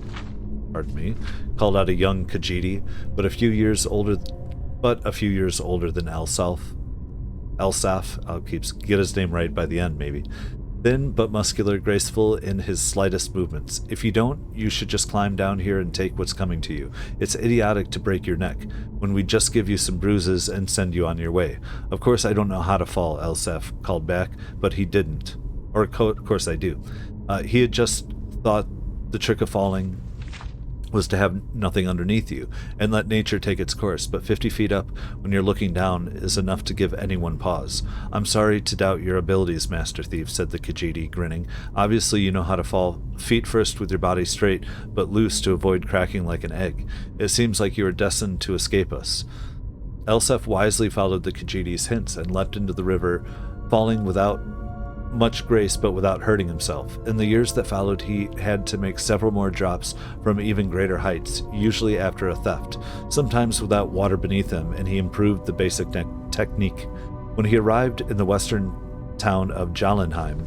out a young Khajiit, but a few years older than Elsaf. I'll get his name right by the end, maybe. Thin but muscular, graceful in his slightest movements. "If you don't, you should just climb down here and take what's coming to you. It's idiotic to break your neck, when we just give you some bruises and send you on your way." "Of course I don't know how to fall," Elsaf called back, but he didn't. Of course I do. He had just thought the trick of falling was to have nothing underneath you, and let nature take its course, but 50 feet up, when you're looking down, is enough to give anyone pause. "I'm sorry to doubt your abilities, Master Thief," said the Khajiit, grinning. "Obviously you know how to fall, feet first with your body straight, but loose to avoid cracking like an egg. It seems like you are destined to escape us." Elsaf wisely followed the Khajiit's hints and leapt into the river, falling without much grace but without hurting himself. In the years that followed, he had to make several more drops from even greater heights, usually after a theft, sometimes without water beneath him, and he improved the basic technique. When he arrived in the western town of Jotunheim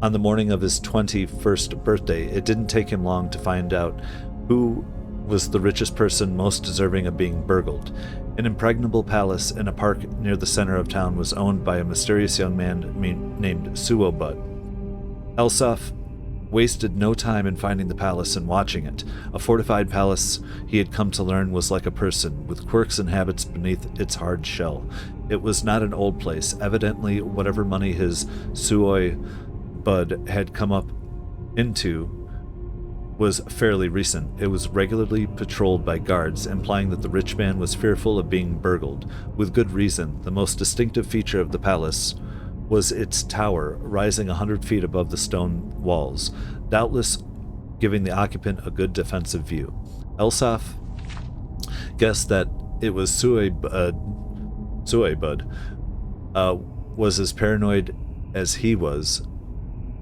on the morning of his 21st birthday, it didn't take him long to find out who was the richest person most deserving of being burgled. An impregnable palace in a park near the center of town was owned by a mysterious young man named Suobud. Elsaf wasted no time in finding the palace and watching it. A fortified palace, he had come to learn, was like a person, with quirks and habits beneath its hard shell. It was not an old place. Evidently, whatever money his Suobud had come up into was fairly recent. It was regularly patrolled by guards, implying that the rich man was fearful of being burgled. With good reason. The most distinctive feature of the palace was its tower, rising 100 feet above the stone walls, doubtless giving the occupant a good defensive view. Elsaf guessed that it was Suobud was as paranoid as he was.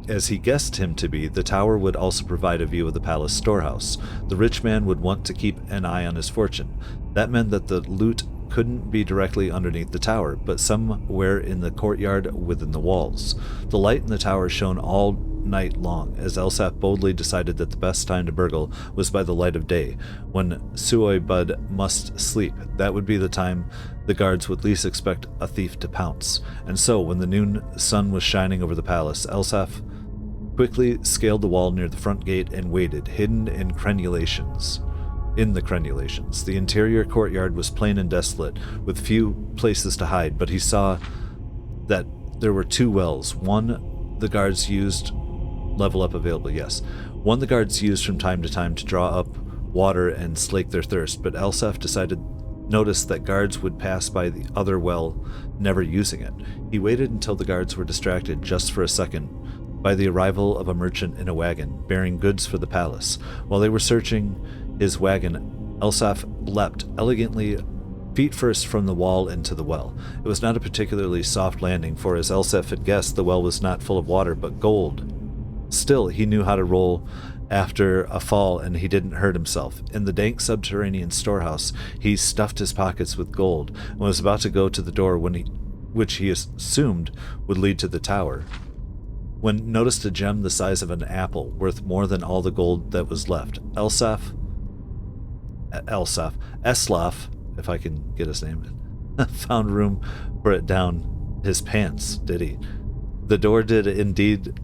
As he guessed him to be, the tower would also provide a view of the palace storehouse. The rich man would want to keep an eye on his fortune. That meant that the loot couldn't be directly underneath the tower, but somewhere in the courtyard within the walls. The light in the tower shone all night long, as Elsaf boldly decided that the best time to burgle was by the light of day, when Suoi Bud must sleep. That would be the time the guards would least expect a thief to pounce. And so, when the noon sun was shining over the palace, Elsaf quickly scaled the wall near the front gate and waited, hidden in the crenulations. The interior courtyard was plain and desolate, with few places to hide, but he saw that there were 2 wells. One the guards used... Level up available, yes. One the guards used from time to time to draw up water and slake their thirst, but Elsaf noticed that guards would pass by the other well, never using it. He waited until the guards were distracted just for a second by the arrival of a merchant in a wagon, bearing goods for the palace. While they were searching his wagon, Elsaf leapt elegantly feet first from the wall into the well. It was not a particularly soft landing, for as Elsaf had guessed, the well was not full of water, but gold. Still, he knew how to roll after a fall, and he didn't hurt himself. In the dank subterranean storehouse, he stuffed his pockets with gold, and was about to go to the door which he assumed would lead to the tower, when noticed a gem the size of an apple, worth more than all the gold that was left. Eslaf, if I can get his name, found room for it down his pants, did he? The door did indeed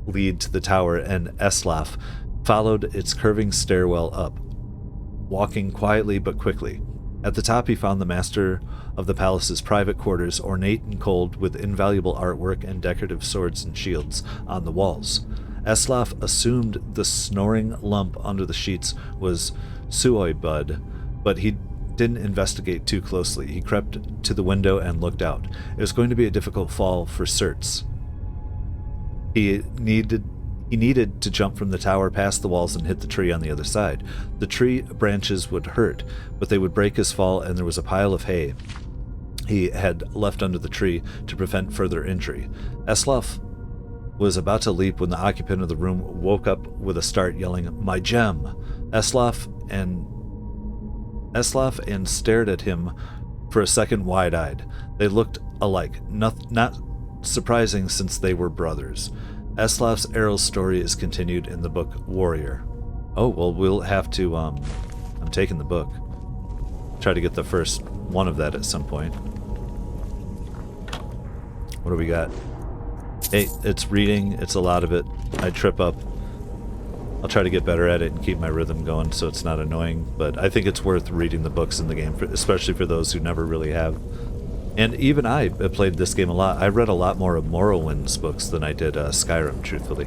lead to the tower, and Eslaf followed its curving stairwell up, walking quietly but quickly. At the top he found the master of the palace's private quarters, ornate and cold, with invaluable artwork and decorative swords and shields on the walls. Eslaf assumed the snoring lump under the sheets was Suoi Bud, but he didn't investigate too closely. He crept to the window and looked out. It was going to be a difficult fall for certs. He needed to jump from the tower past the walls and hit the tree on the other side. The tree branches would hurt, but they would break his fall, and there was a pile of hay he had left under the tree to prevent further injury. Eslaf was about to leap when the occupant of the room woke up with a start, yelling, "My gem!" Eslaf and stared at him for a second wide-eyed. They looked alike, not surprising since they were brothers. Eslaf's arrow story is continued in the book Warrior. Oh, well, we'll have to, I'm taking the book. Try to get the first one of that at some point. What do we got? Hey, it's reading. It's a lot of it. I trip up. I'll try to get better at it and keep my rhythm going so it's not annoying, but I think it's worth reading the books in the game, especially for those who never really have. And even I played this game a lot. I read a lot more of Morrowind's books than I did Skyrim, truthfully.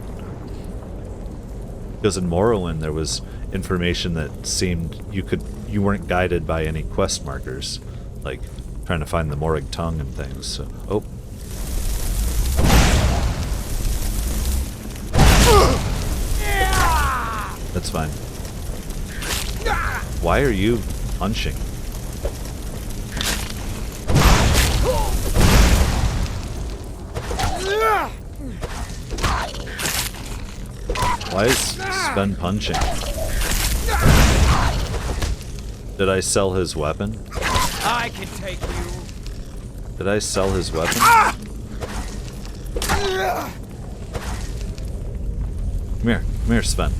Because in Morrowind there was information that seemed you weren't guided by any quest markers, like trying to find the Morrig tongue and things. So, oh. That's fine. Why are you punching? Why is Sven punching? Did I sell his weapon? I can take you. Did I sell his weapon? Come here, Sven.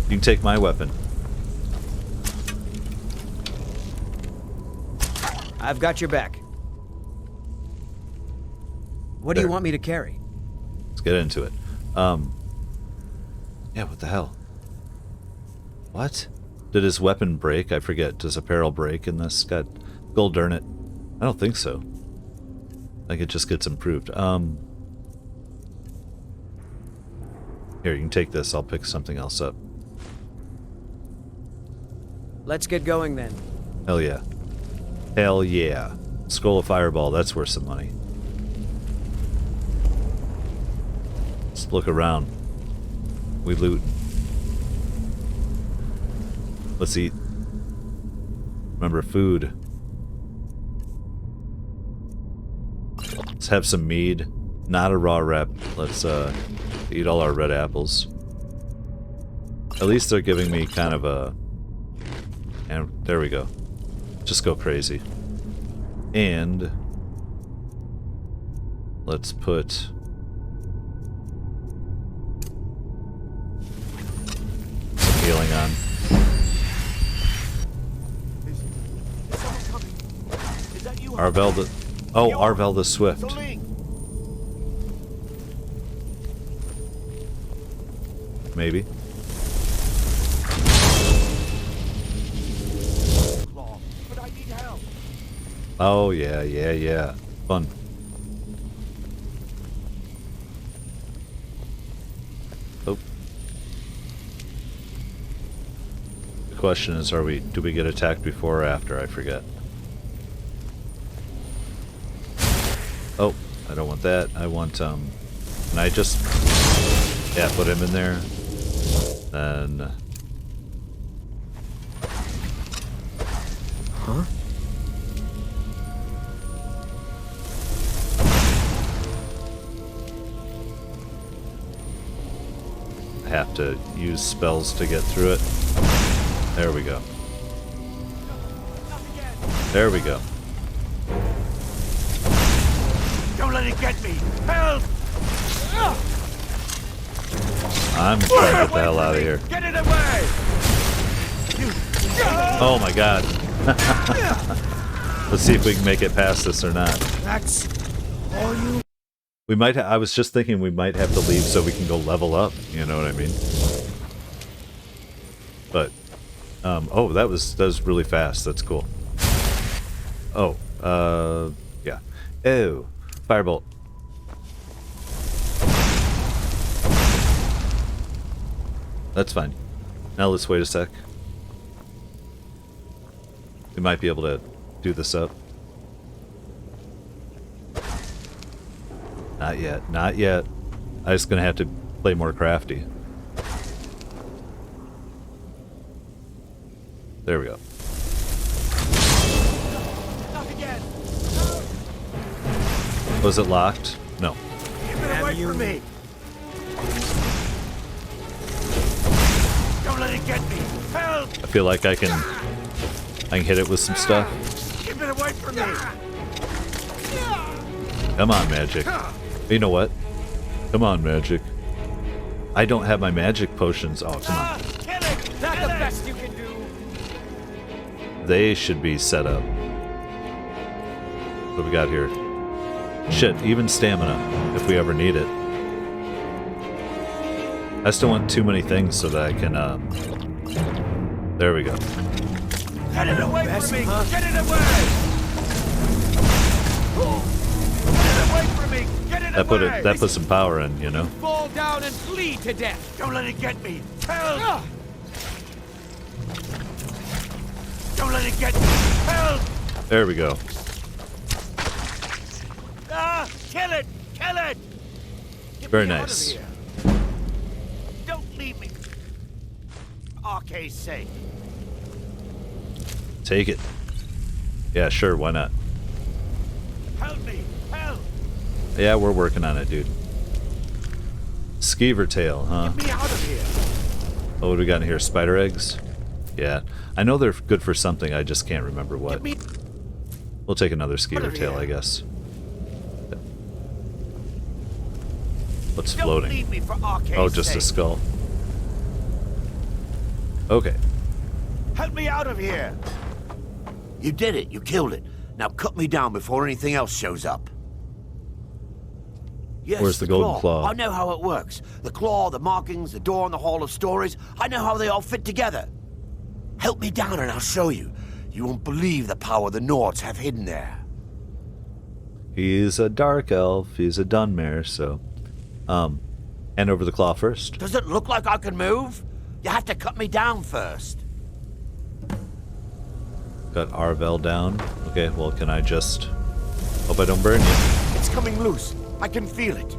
You can take my weapon. I've got your back. What do you want me to carry? Let's get into it. Yeah, what the hell? What? Did his weapon break? I forget. Does apparel break in this? God, gold darn it. I don't think so. I think it just gets improved. Here, you can take this. I'll pick something else up. Let's get going then. Hell yeah. Hell yeah. Scroll of Fireball, that's worth some money. Let's look around. We loot. Let's eat. Remember, food. Let's have some mead. Not a raw rep. Let's eat all our red apples. At least they're giving me kind of a... And there we go. Just go crazy. And let's put Arvel the... Oh, Arvel the Swift. Maybe. But I need help. Oh, yeah. Fun. Oh. The question is, do we get attacked before or after? I forget. Oh, I don't want that. I want, can I just... Yeah, put him in there. Then... Huh? I have to use spells to get through it. There we go. There we go. Don't let it get me! Help! I'm trying to get the hell out of here. Get it away! Oh my god. Let's see if we can make it past this or not. That's all you... We might I was just thinking we might have to leave so we can go level up, you know what I mean? But oh, that was really fast. That's cool. Oh, yeah. Oh, firebolt. That's fine. Now let's wait a sec. We might be able to do this up. Not yet. Not yet. I'm just gonna have to play more crafty. There we go. Was it locked? No. Keep it away from me! Don't let it get me! Help! I feel like I can hit it with some stuff. Keep it away from me! Come on, magic. You know what? Come on, magic. I don't have my magic potions. Oh, come on. Kill it! That's the best you can do! They should be set up. What do we got here? Shit, even stamina, if we ever need it. I just don't want too many things so that I can, there we go. Get it away from me! Get it away! Get it away from me! Get it away! That put some power in, you know? Fall down and bleed to death! Don't let it get me! Help! Don't let it get me! Help! There we go. Kill it! Kill it! Very nice. Don't leave me. Arcade's sake. Take it. Yeah, sure, why not? Help me! Help! Yeah, we're working on it, dude. Skeever tail, huh? Get me out of here! Oh, what do we got in here? Spider eggs? Yeah. I know they're good for something, I just can't remember what. We'll take another skeever tail, I guess. What's floating? Oh, just a skull. Okay. Help me out of here! You did it. You killed it. Now cut me down before anything else shows up. Yes, where's the golden claw? I know how it works. The claw, the markings, the door in the Hall of Stories. I know how they all fit together. Help me down and I'll show you. You won't believe the power the Nords have hidden there. He's a dark elf. He's a Dunmare, so... hand over the claw first. Does it look like I can move? You have to cut me down first. Got Arvel down. Okay, well, can I just... Hope I don't burn you. It's coming loose. I can feel it.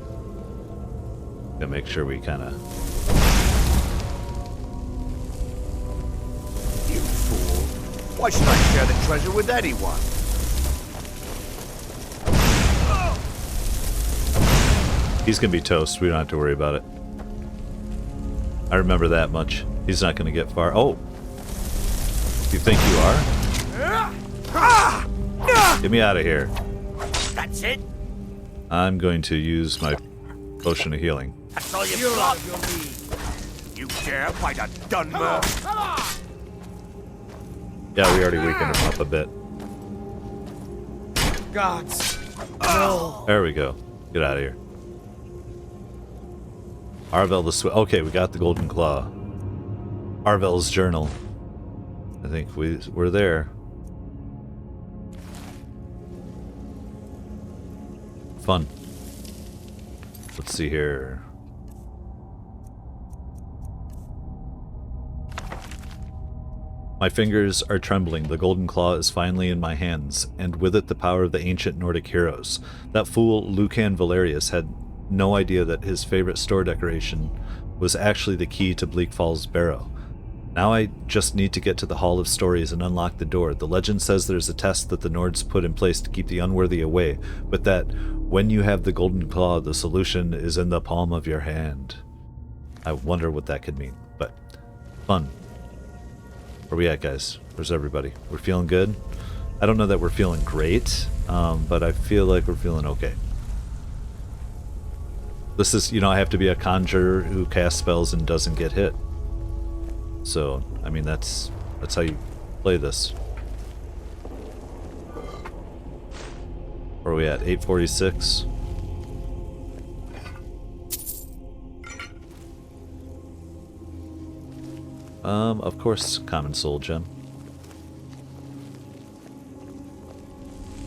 Gotta make sure we kind of... You fool. Why should I share the treasure with anyone? He's gonna be toast. We don't have to worry about it. I remember that much. He's not gonna get far. Oh! You think you are? Get me out of here. That's it? I'm going to use my potion of healing. That's all you've got. You dare fight a Dunmer? Come on! Yeah, we already weakened him up a bit. gods. There we go. Get out of here. Arvel the Swift. Okay, we got the Golden Claw. Arvel's journal. I think we're there. Fun. Let's see here. My fingers are trembling. The Golden Claw is finally in my hands, and with it the power of the ancient Nordic heroes. That fool Lucan Valerius had no idea that his favorite store decoration was actually the key to Bleak Falls Barrow. Now I just need to get to the Hall of Stories and unlock the door. The legend says there's a test that the Nords put in place to keep the unworthy away, but that when you have the Golden Claw, the solution is in the palm of your hand. I wonder what that could mean, but fun. Where we at, guys? Where's everybody? We're feeling good? I don't know that we're feeling great, but I feel like we're feeling okay. This is, you know, I have to be a conjurer who casts spells and doesn't get hit. So, I mean, that's how you play this. Where are we at? 846. Of course, common soul gem.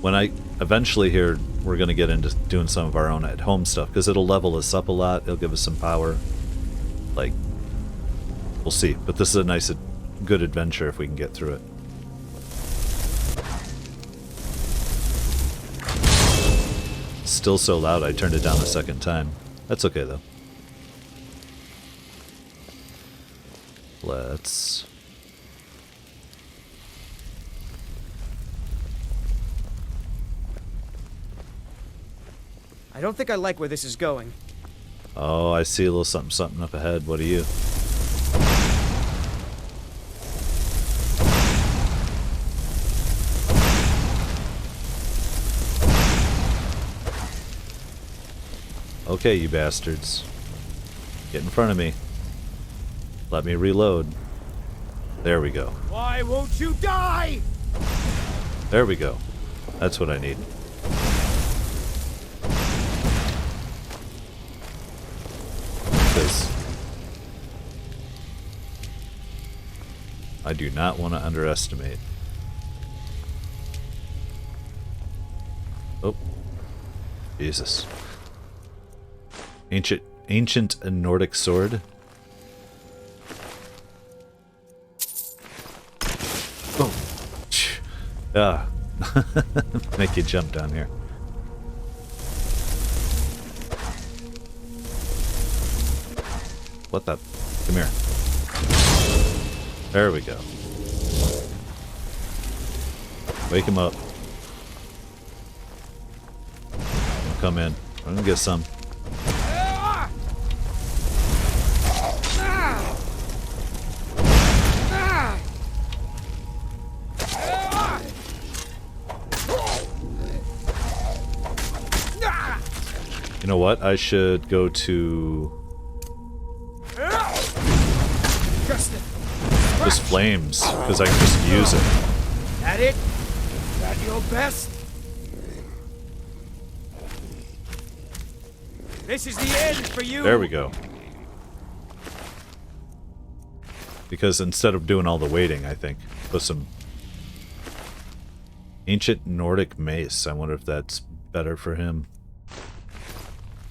When I eventually here, we're gonna get into doing some of our own at-home stuff because it'll level us up a lot. It'll give us some power. Like, we'll see. But this is a nice, good adventure if we can get through it. Still so loud, I turned it down a second time. That's okay though. Let's... I don't think I like where this is going. Oh, I see a little something up ahead. What are you? Okay, you bastards. Get in front of me. Let me reload. There we go. Why won't you die? There we go. That's what I need. Because I do not want to underestimate. Oh. Jesus. Ancient and Nordic sword. Oh. Ah. Make you jump down here. What the? Come here. There we go. Wake him up. Come in. I'm gonna get some. You know what? I should go to... Just flames, because I can just use it. That it? That your best? This is the end for you! There we go. Because instead of doing all the waiting, I think, put some... Ancient Nordic mace. I wonder if that's better for him.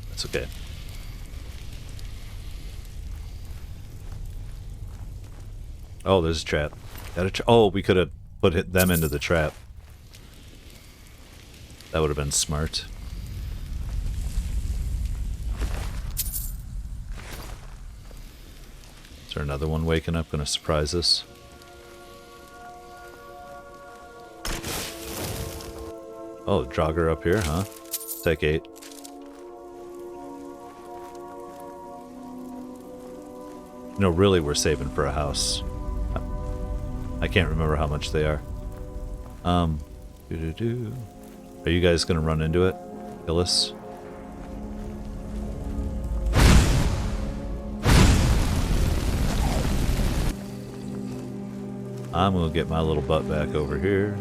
That's okay. Oh, there's a trap. Oh, we could have put them into the trap. That would have been smart. Is there another one waking up gonna surprise us? Oh, Draugr up here, huh? Take 8. No, really, we're saving for a house. I can't remember how much they are. Are you guys gonna run into it? Kill us? I'm gonna get my little butt back over here.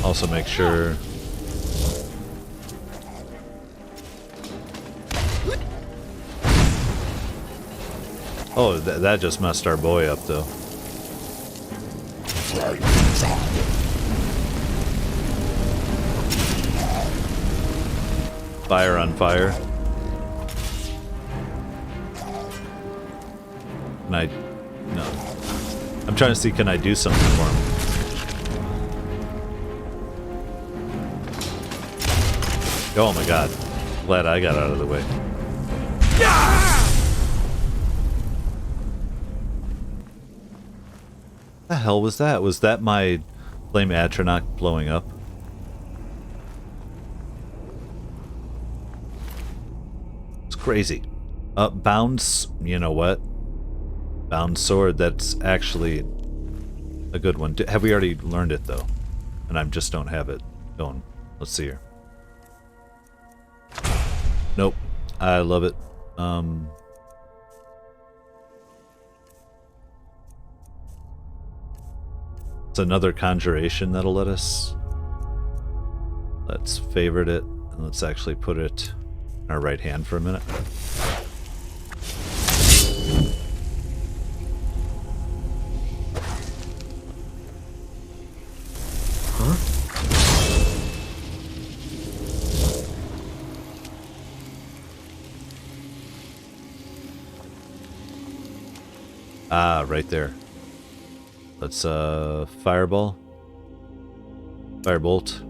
Also make sure... Oh, that just messed our boy up, though. Fire on fire. Can I... No. I'm trying to see, can I do something for him? Oh my god. Glad I got out of the way. The hell was that? Was that my flame atronach blowing up? It's crazy. Bounds, you know what? Bound sword, that's actually a good one. Have we already learned it though? And I just don't have it going. Let's see here. Nope. I love it. It's another conjuration that'll let us. Let's favorite it, and let's actually put it in our right hand for a minute. Huh? Ah, right there. Let's fireball. Firebolt.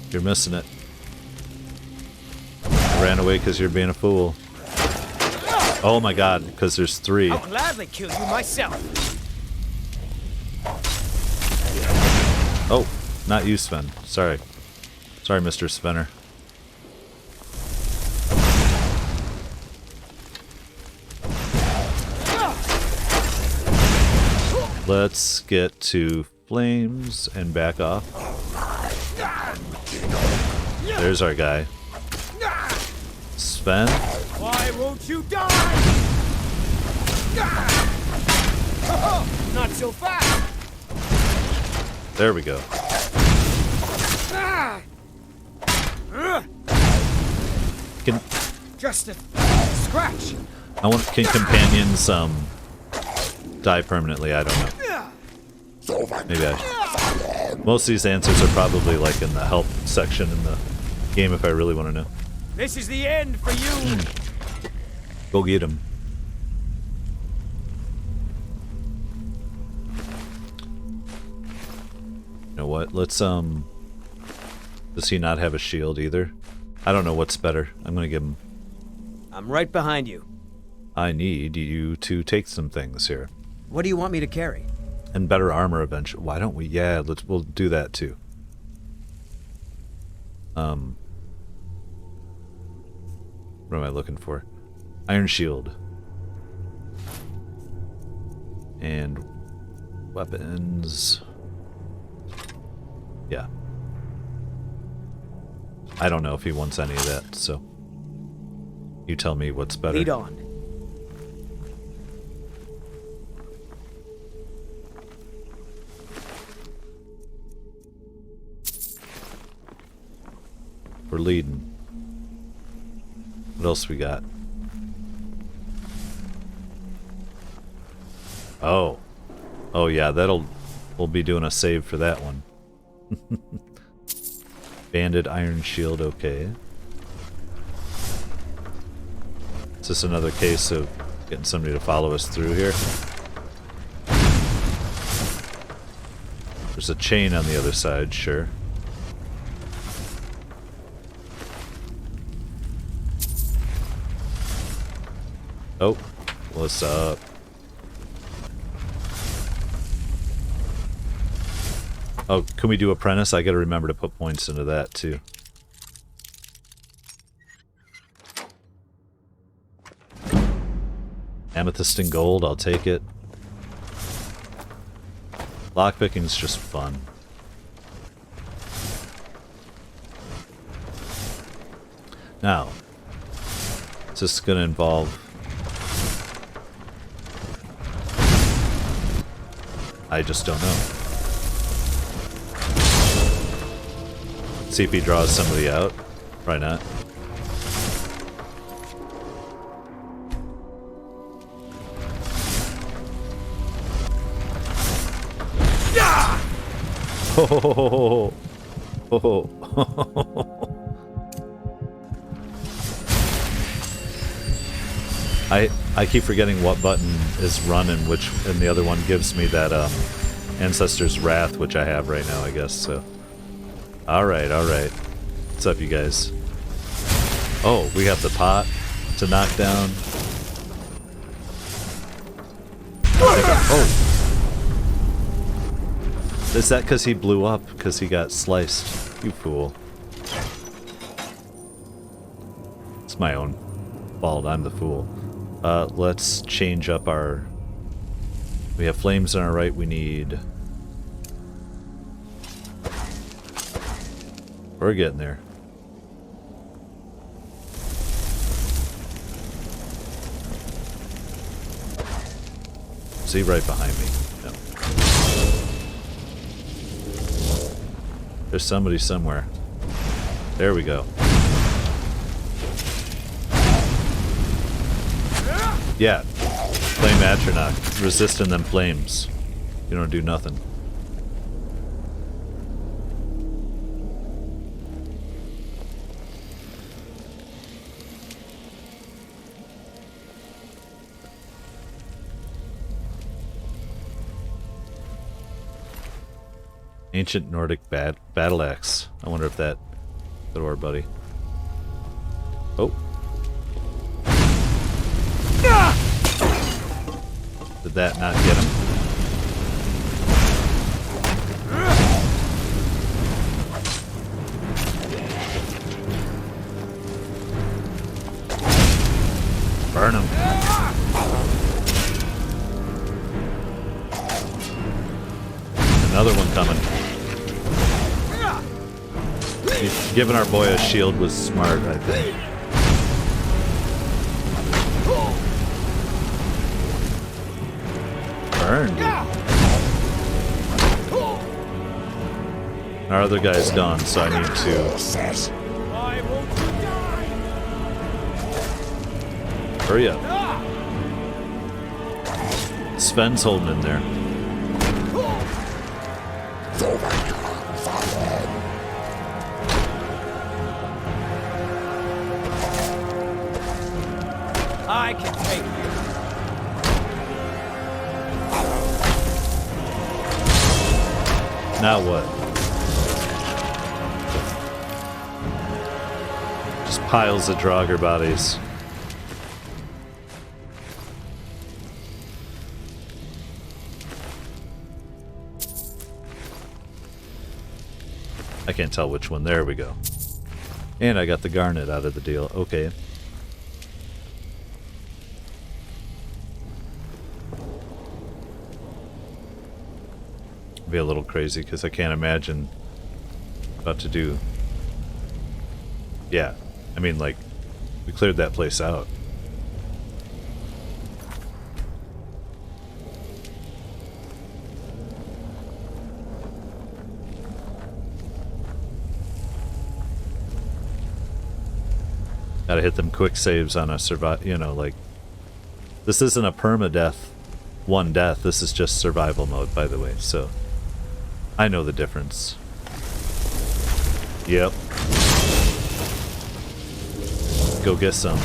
You're missing it. I ran away because you're being a fool. Oh my god, because there's 3. I'll gladly kill you myself. Oh, not you, Sven. Sorry. Sorry, Mr. Svenner. Let's get to flames and back off. There's our guy. Sven. Why won't you die? Not so fast. There we go. Can just a scratch. I want can companions die permanently? I don't know. Maybe I should. Most of these answers are probably like in the help section in the game if I really want to know. This is the end for you. Go get him. You know what? Let's does he not have a shield either? I don't know what's better. I'm gonna give him. I'm right behind you. I need you to take some things here. What do you want me to carry? And better armor eventually. Why don't we? Yeah, we'll do that too. What am I looking for? Iron shield. And weapons. Yeah. I don't know if he wants any of that, so you tell me what's better. Lead on. We're leading. What else we got? Oh. Oh yeah, we'll be doing a save for that one. Banded iron shield, okay. Is this another case of getting somebody to follow us through here? There's a chain on the other side, sure. Oh, what's up? Oh, can we do apprentice? I gotta remember to put points into that too. Amethyst and gold, I'll take it. Lockpicking's just fun. Now, is this going to involve... I just don't know. See if he draws somebody out. Probably not. Ho ho ho ho ho ho ho. I keep forgetting what button is run and which, and the other one gives me that Ancestor's Wrath, which I have right now, I guess. So, all right. What's up, you guys? Oh, we have the pot to knock down. Oh, is that because he blew up? Because he got sliced? You fool! It's my own fault. I'm the fool. Let's change up our... We have flames on our right. We need... We're getting there. See, right behind me. No. There's somebody somewhere. There we go. Yeah, flame Atronach, resisting them flames. You don't do nothing. Ancient Nordic battle axe. I wonder if that... Good or buddy. Oh. Did that not get him? Burn him. Another one coming. Giving our boy a shield was smart, I think. Burn, dude. Our other guy's gone, so I need to... Hurry up. Sven's holding in there. I can take you. Now what? Just piles of Draugr bodies. I can't tell which one. There we go. And I got the garnet out of the deal. Okay. Be a little crazy because I can't imagine what to do. Yeah, I mean, like, we cleared that place out. Gotta hit them quick saves on a survive, you know, like, this isn't a permadeath one death, this is just survival mode, by the way, so I know the difference. Yep. Go get some.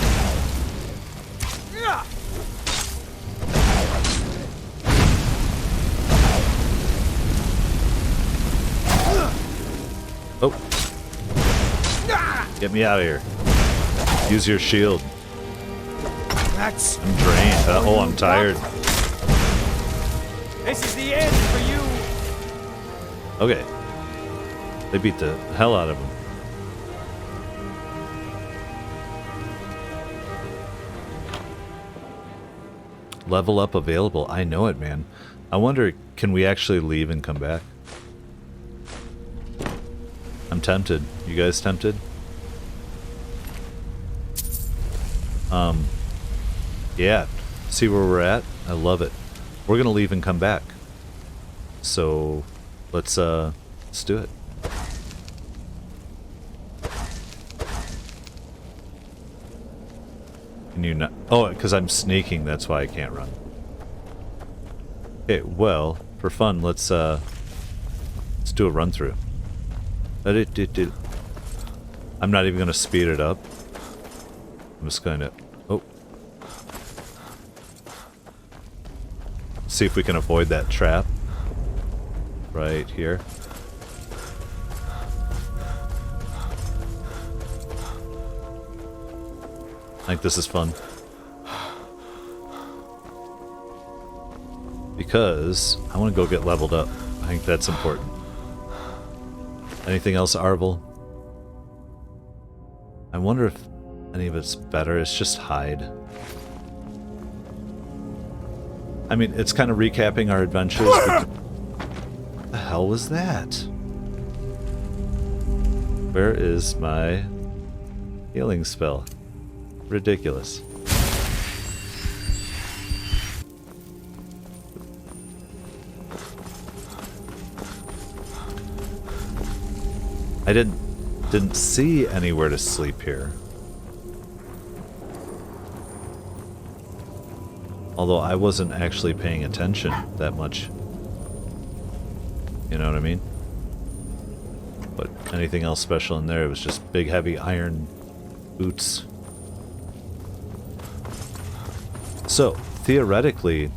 Oh. Get me out of here. Use your shield. I'm drained. Oh, I'm tired. This is the end for you. Okay. They beat the hell out of him. Level up available. I know it, man. I wonder, can we actually leave and come back? I'm tempted. You guys tempted? Yeah, see where we're at? I love it. We're gonna leave and come back. So let's do it. Can you not? Oh, because I'm sneaking, that's why I can't run. Okay, well, for fun, let's do a run through. I'm not even gonna speed it up. I'm just gonna see if we can avoid that trap right here. I think this is fun. Because I want to go get leveled up. I think that's important. Anything else, Arvel? I wonder if any of it's better. It's just hide. I mean, it's kind of recapping our adventures. What the hell was that? Where is my healing spell? Ridiculous. I didn't see anywhere to sleep here. Although I wasn't actually paying attention that much. You know what I mean? But anything else special in there? It was just big heavy iron boots. So, theoretically,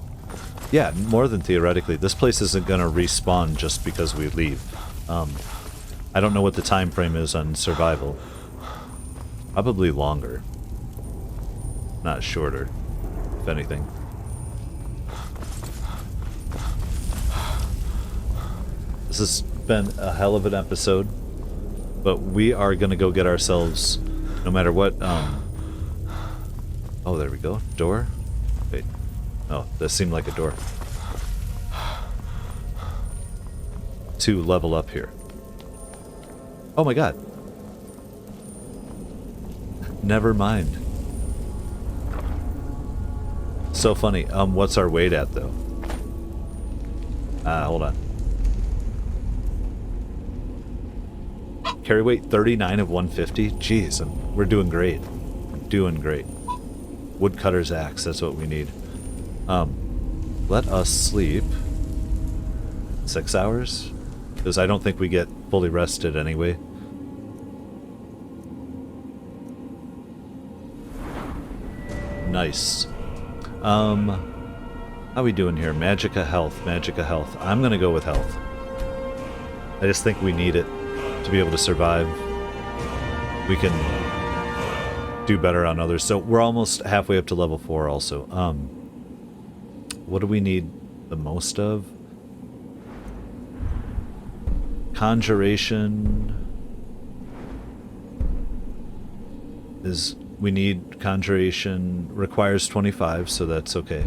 yeah, more than theoretically, this place isn't gonna respawn just because we leave. I don't know what the time frame is on survival. Probably longer. Not shorter, if anything. This has been a hell of an episode, but we are gonna go get ourselves, no matter what, oh, there we go. Door? Wait. Oh, that seemed like a door. To level up here. Oh my god. Never mind. So funny. What's our weight at, though? Hold on. Carry weight 39 of 150? Jeez, we're doing great. Doing great. Woodcutter's axe, that's what we need. Let us sleep 6 hours? Because I don't think we get fully rested anyway. Nice. How we doing here? Magicka health, Magicka health. I'm gonna go with health. I just think we need it to be able to survive. We can do better on others. So we're almost halfway up to level 4 also. What do we need the most of? Conjuration is, we need conjuration, requires 25, so that's okay.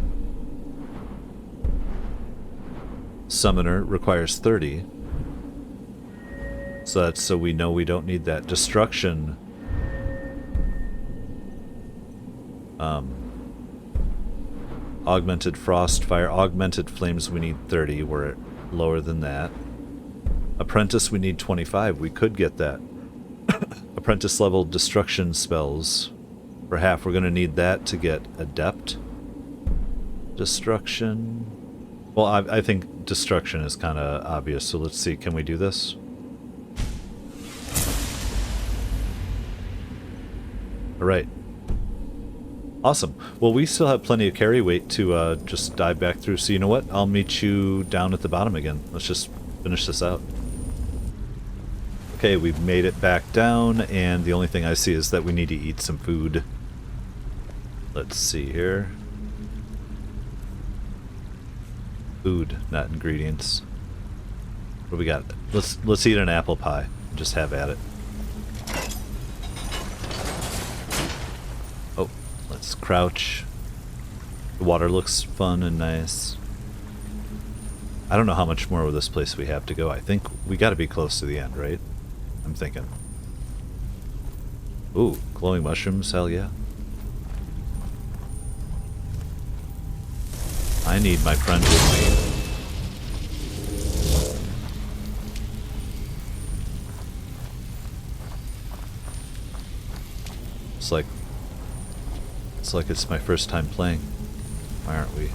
Summoner requires 30. So that's, so we know we don't need that. Destruction, augmented frost, fire, augmented flames, we need 30. We're lower than that. Apprentice, we need 25. We could get that. Apprentice level destruction spells for half. We're going to need that to get adept. Destruction. Well, I think destruction is kind of obvious, so let's see. Can we do this? Alright. Awesome. Well, we still have plenty of carry weight to just dive back through. So you know what? I'll meet you down at the bottom again. Let's just finish this out. Okay, we've made it back down, and the only thing I see is that we need to eat some food. Let's see here. Food, not ingredients. What do we got? Let's eat an apple pie. Just have at it. Oh, let's crouch. The water looks fun and nice. I don't know how much more of this place we have to go. I think we got to be close to the end, right? I'm thinking. Ooh, glowing mushrooms, hell yeah. I need my friend with me. It's like it's my first time playing. Why aren't we?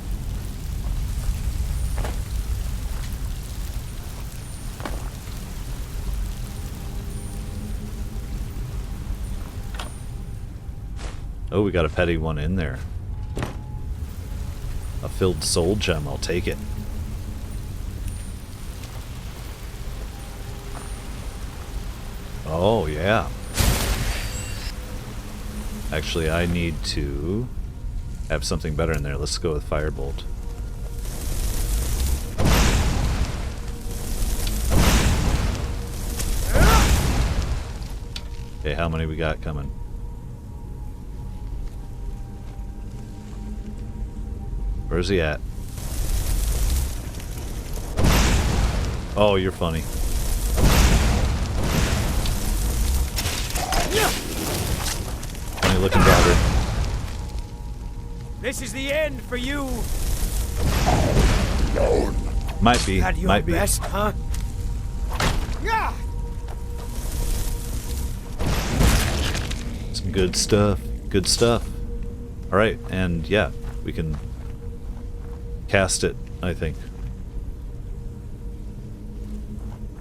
Oh, we got a petty one in there. A filled soul gem, I'll take it. Oh, yeah. Actually, I need to have something better in there. Let's go with Firebolt. Okay, how many we got coming? Where's he at? Oh, you're funny. Funny looking Draugr. This is the end for you. Might be. Had your Might be. best, huh? Some good stuff. Good stuff. All right, and yeah, we can cast it, I think,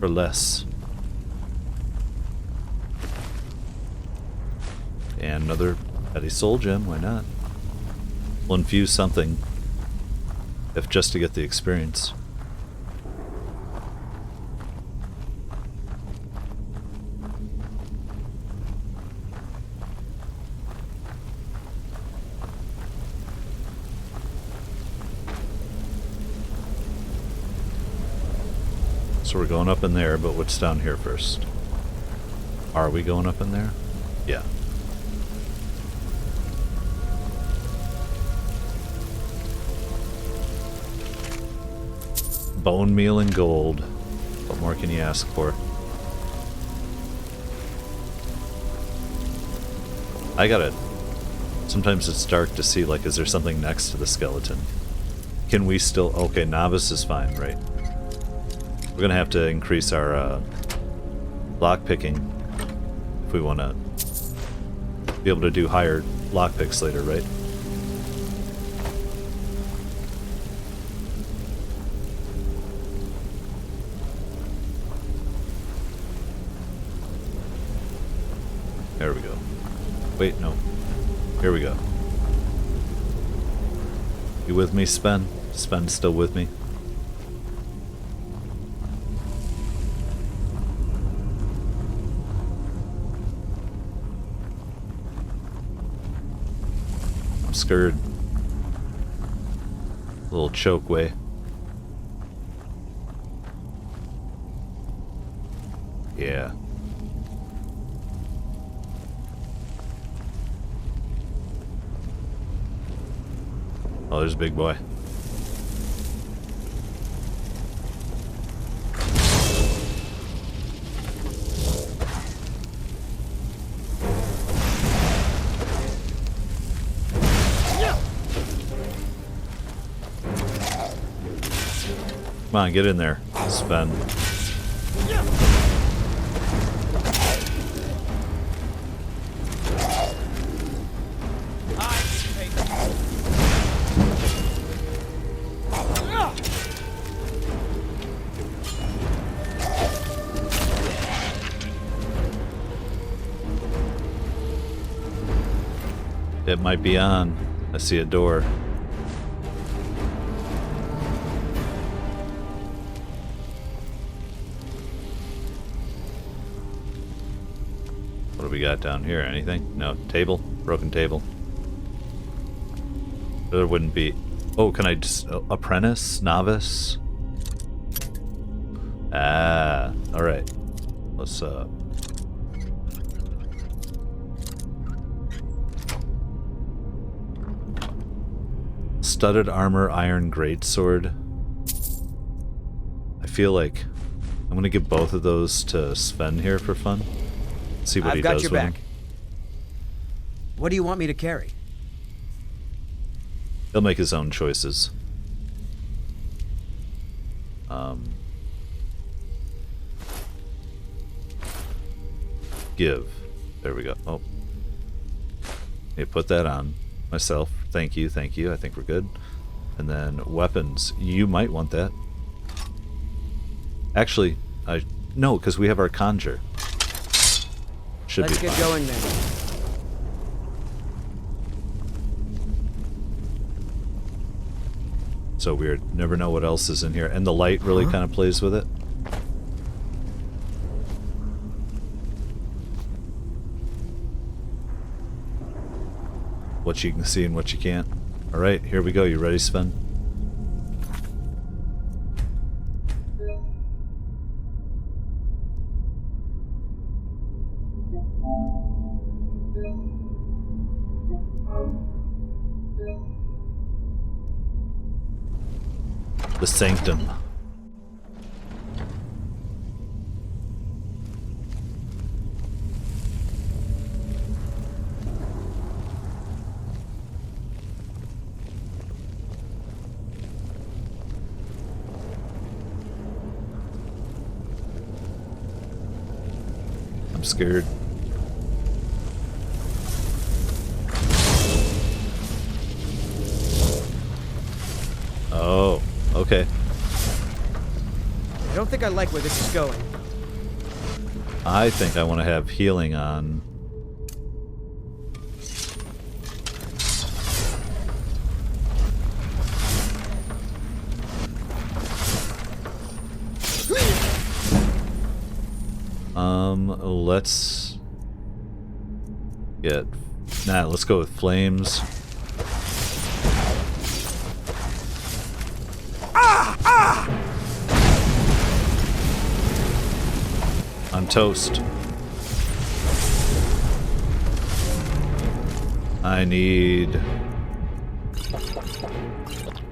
for less. And another petty soul gem, why not? We'll infuse something, if just to get the experience. So we're going up in there, but what's down here first? Are we going up in there? Yeah. Bone meal and gold. What more can you ask for? I gotta... Sometimes it's dark to see, like, is there something next to the skeleton? Can we still... Okay, novice is fine, right? We're gonna have to increase our lockpicking if we want to be able to do higher lockpicks later, right? There we go. Wait, no. Here we go. You with me, Sven? Sven's still with me? Scared. A little choke way. Yeah. Oh, there's a big boy. Come on, get in there, Sven. It might be on. I see a door. What do we got down here? Anything? No. Table? Broken table. There wouldn't be... Oh, can I just... apprentice? Novice? Ah. Alright. Let's, Studded armor, iron greatsword. I feel like I'm gonna give both of those to Sven here for fun. See what he does with them. I've got your back. What do you want me to carry? He'll make his own choices. Give. There we go. Oh. Hey, put that on myself. Thank you, thank you. I think we're good. And then weapons. You might want that. Actually, no, because we have our conjure. Should Let's be get fine. going then. So weird. Never know what else is in here. And the light really kind of plays with it. What you can see and what you can't. Alright, here we go. You ready, Sven? The Sanctum. I'm scared. Oh, okay. I don't think I like where this is going. I think I want to have healing on. Let's get... Nah, let's go with flames. I'm toast. I need...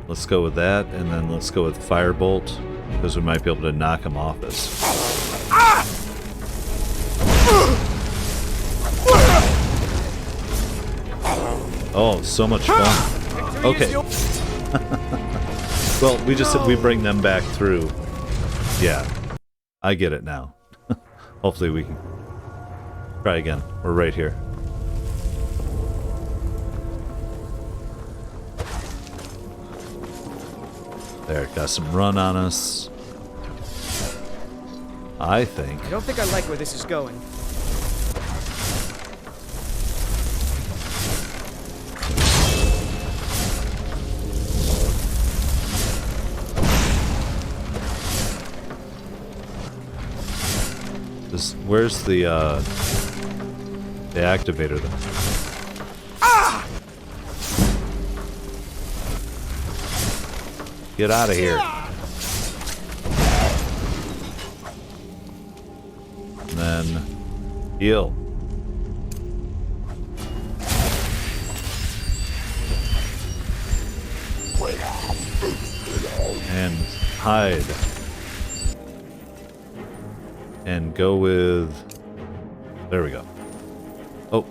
Let's go with that, and then let's go with Firebolt, because we might be able to knock him off us. Oh, so much fun. Okay. Well, we bring them back through. Yeah. I get it now. Hopefully we can try again. We're right here. There, got some run on us. I think. I don't think I like where this is going. Where's the activator then? Get out of here. And then heal. And hide. And go with... There we go. Oh.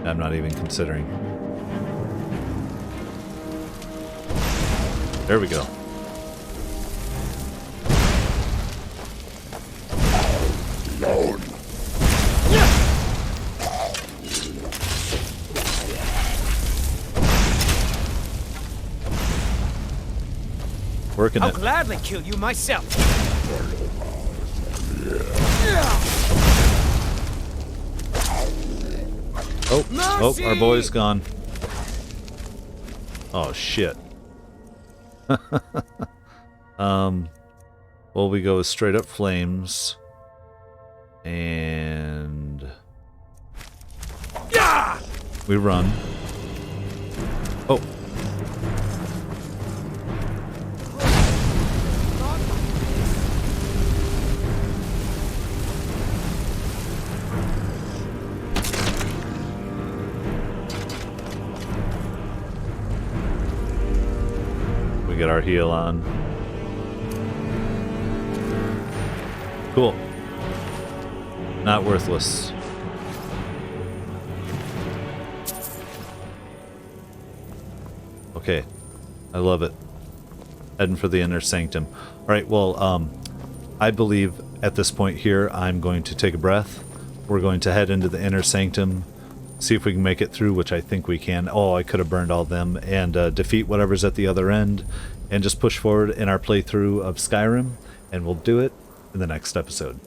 I'm not even considering. There we go. Working I'll it. gladly kill you myself. Oh, our boy's gone. Oh, shit. Well, we go straight up flames. And... we run. Oh. Get our heal on. Cool. Not worthless. Okay. I love it. Heading for the inner sanctum. All right, well, I believe at this point here, I'm going to take a breath. We're going to head into the inner sanctum, see if we can make it through, which I think we can. Oh, I could have burned all them, and defeat whatever's at the other end, and just push forward in our playthrough of Skyrim, and we'll do it in the next episode.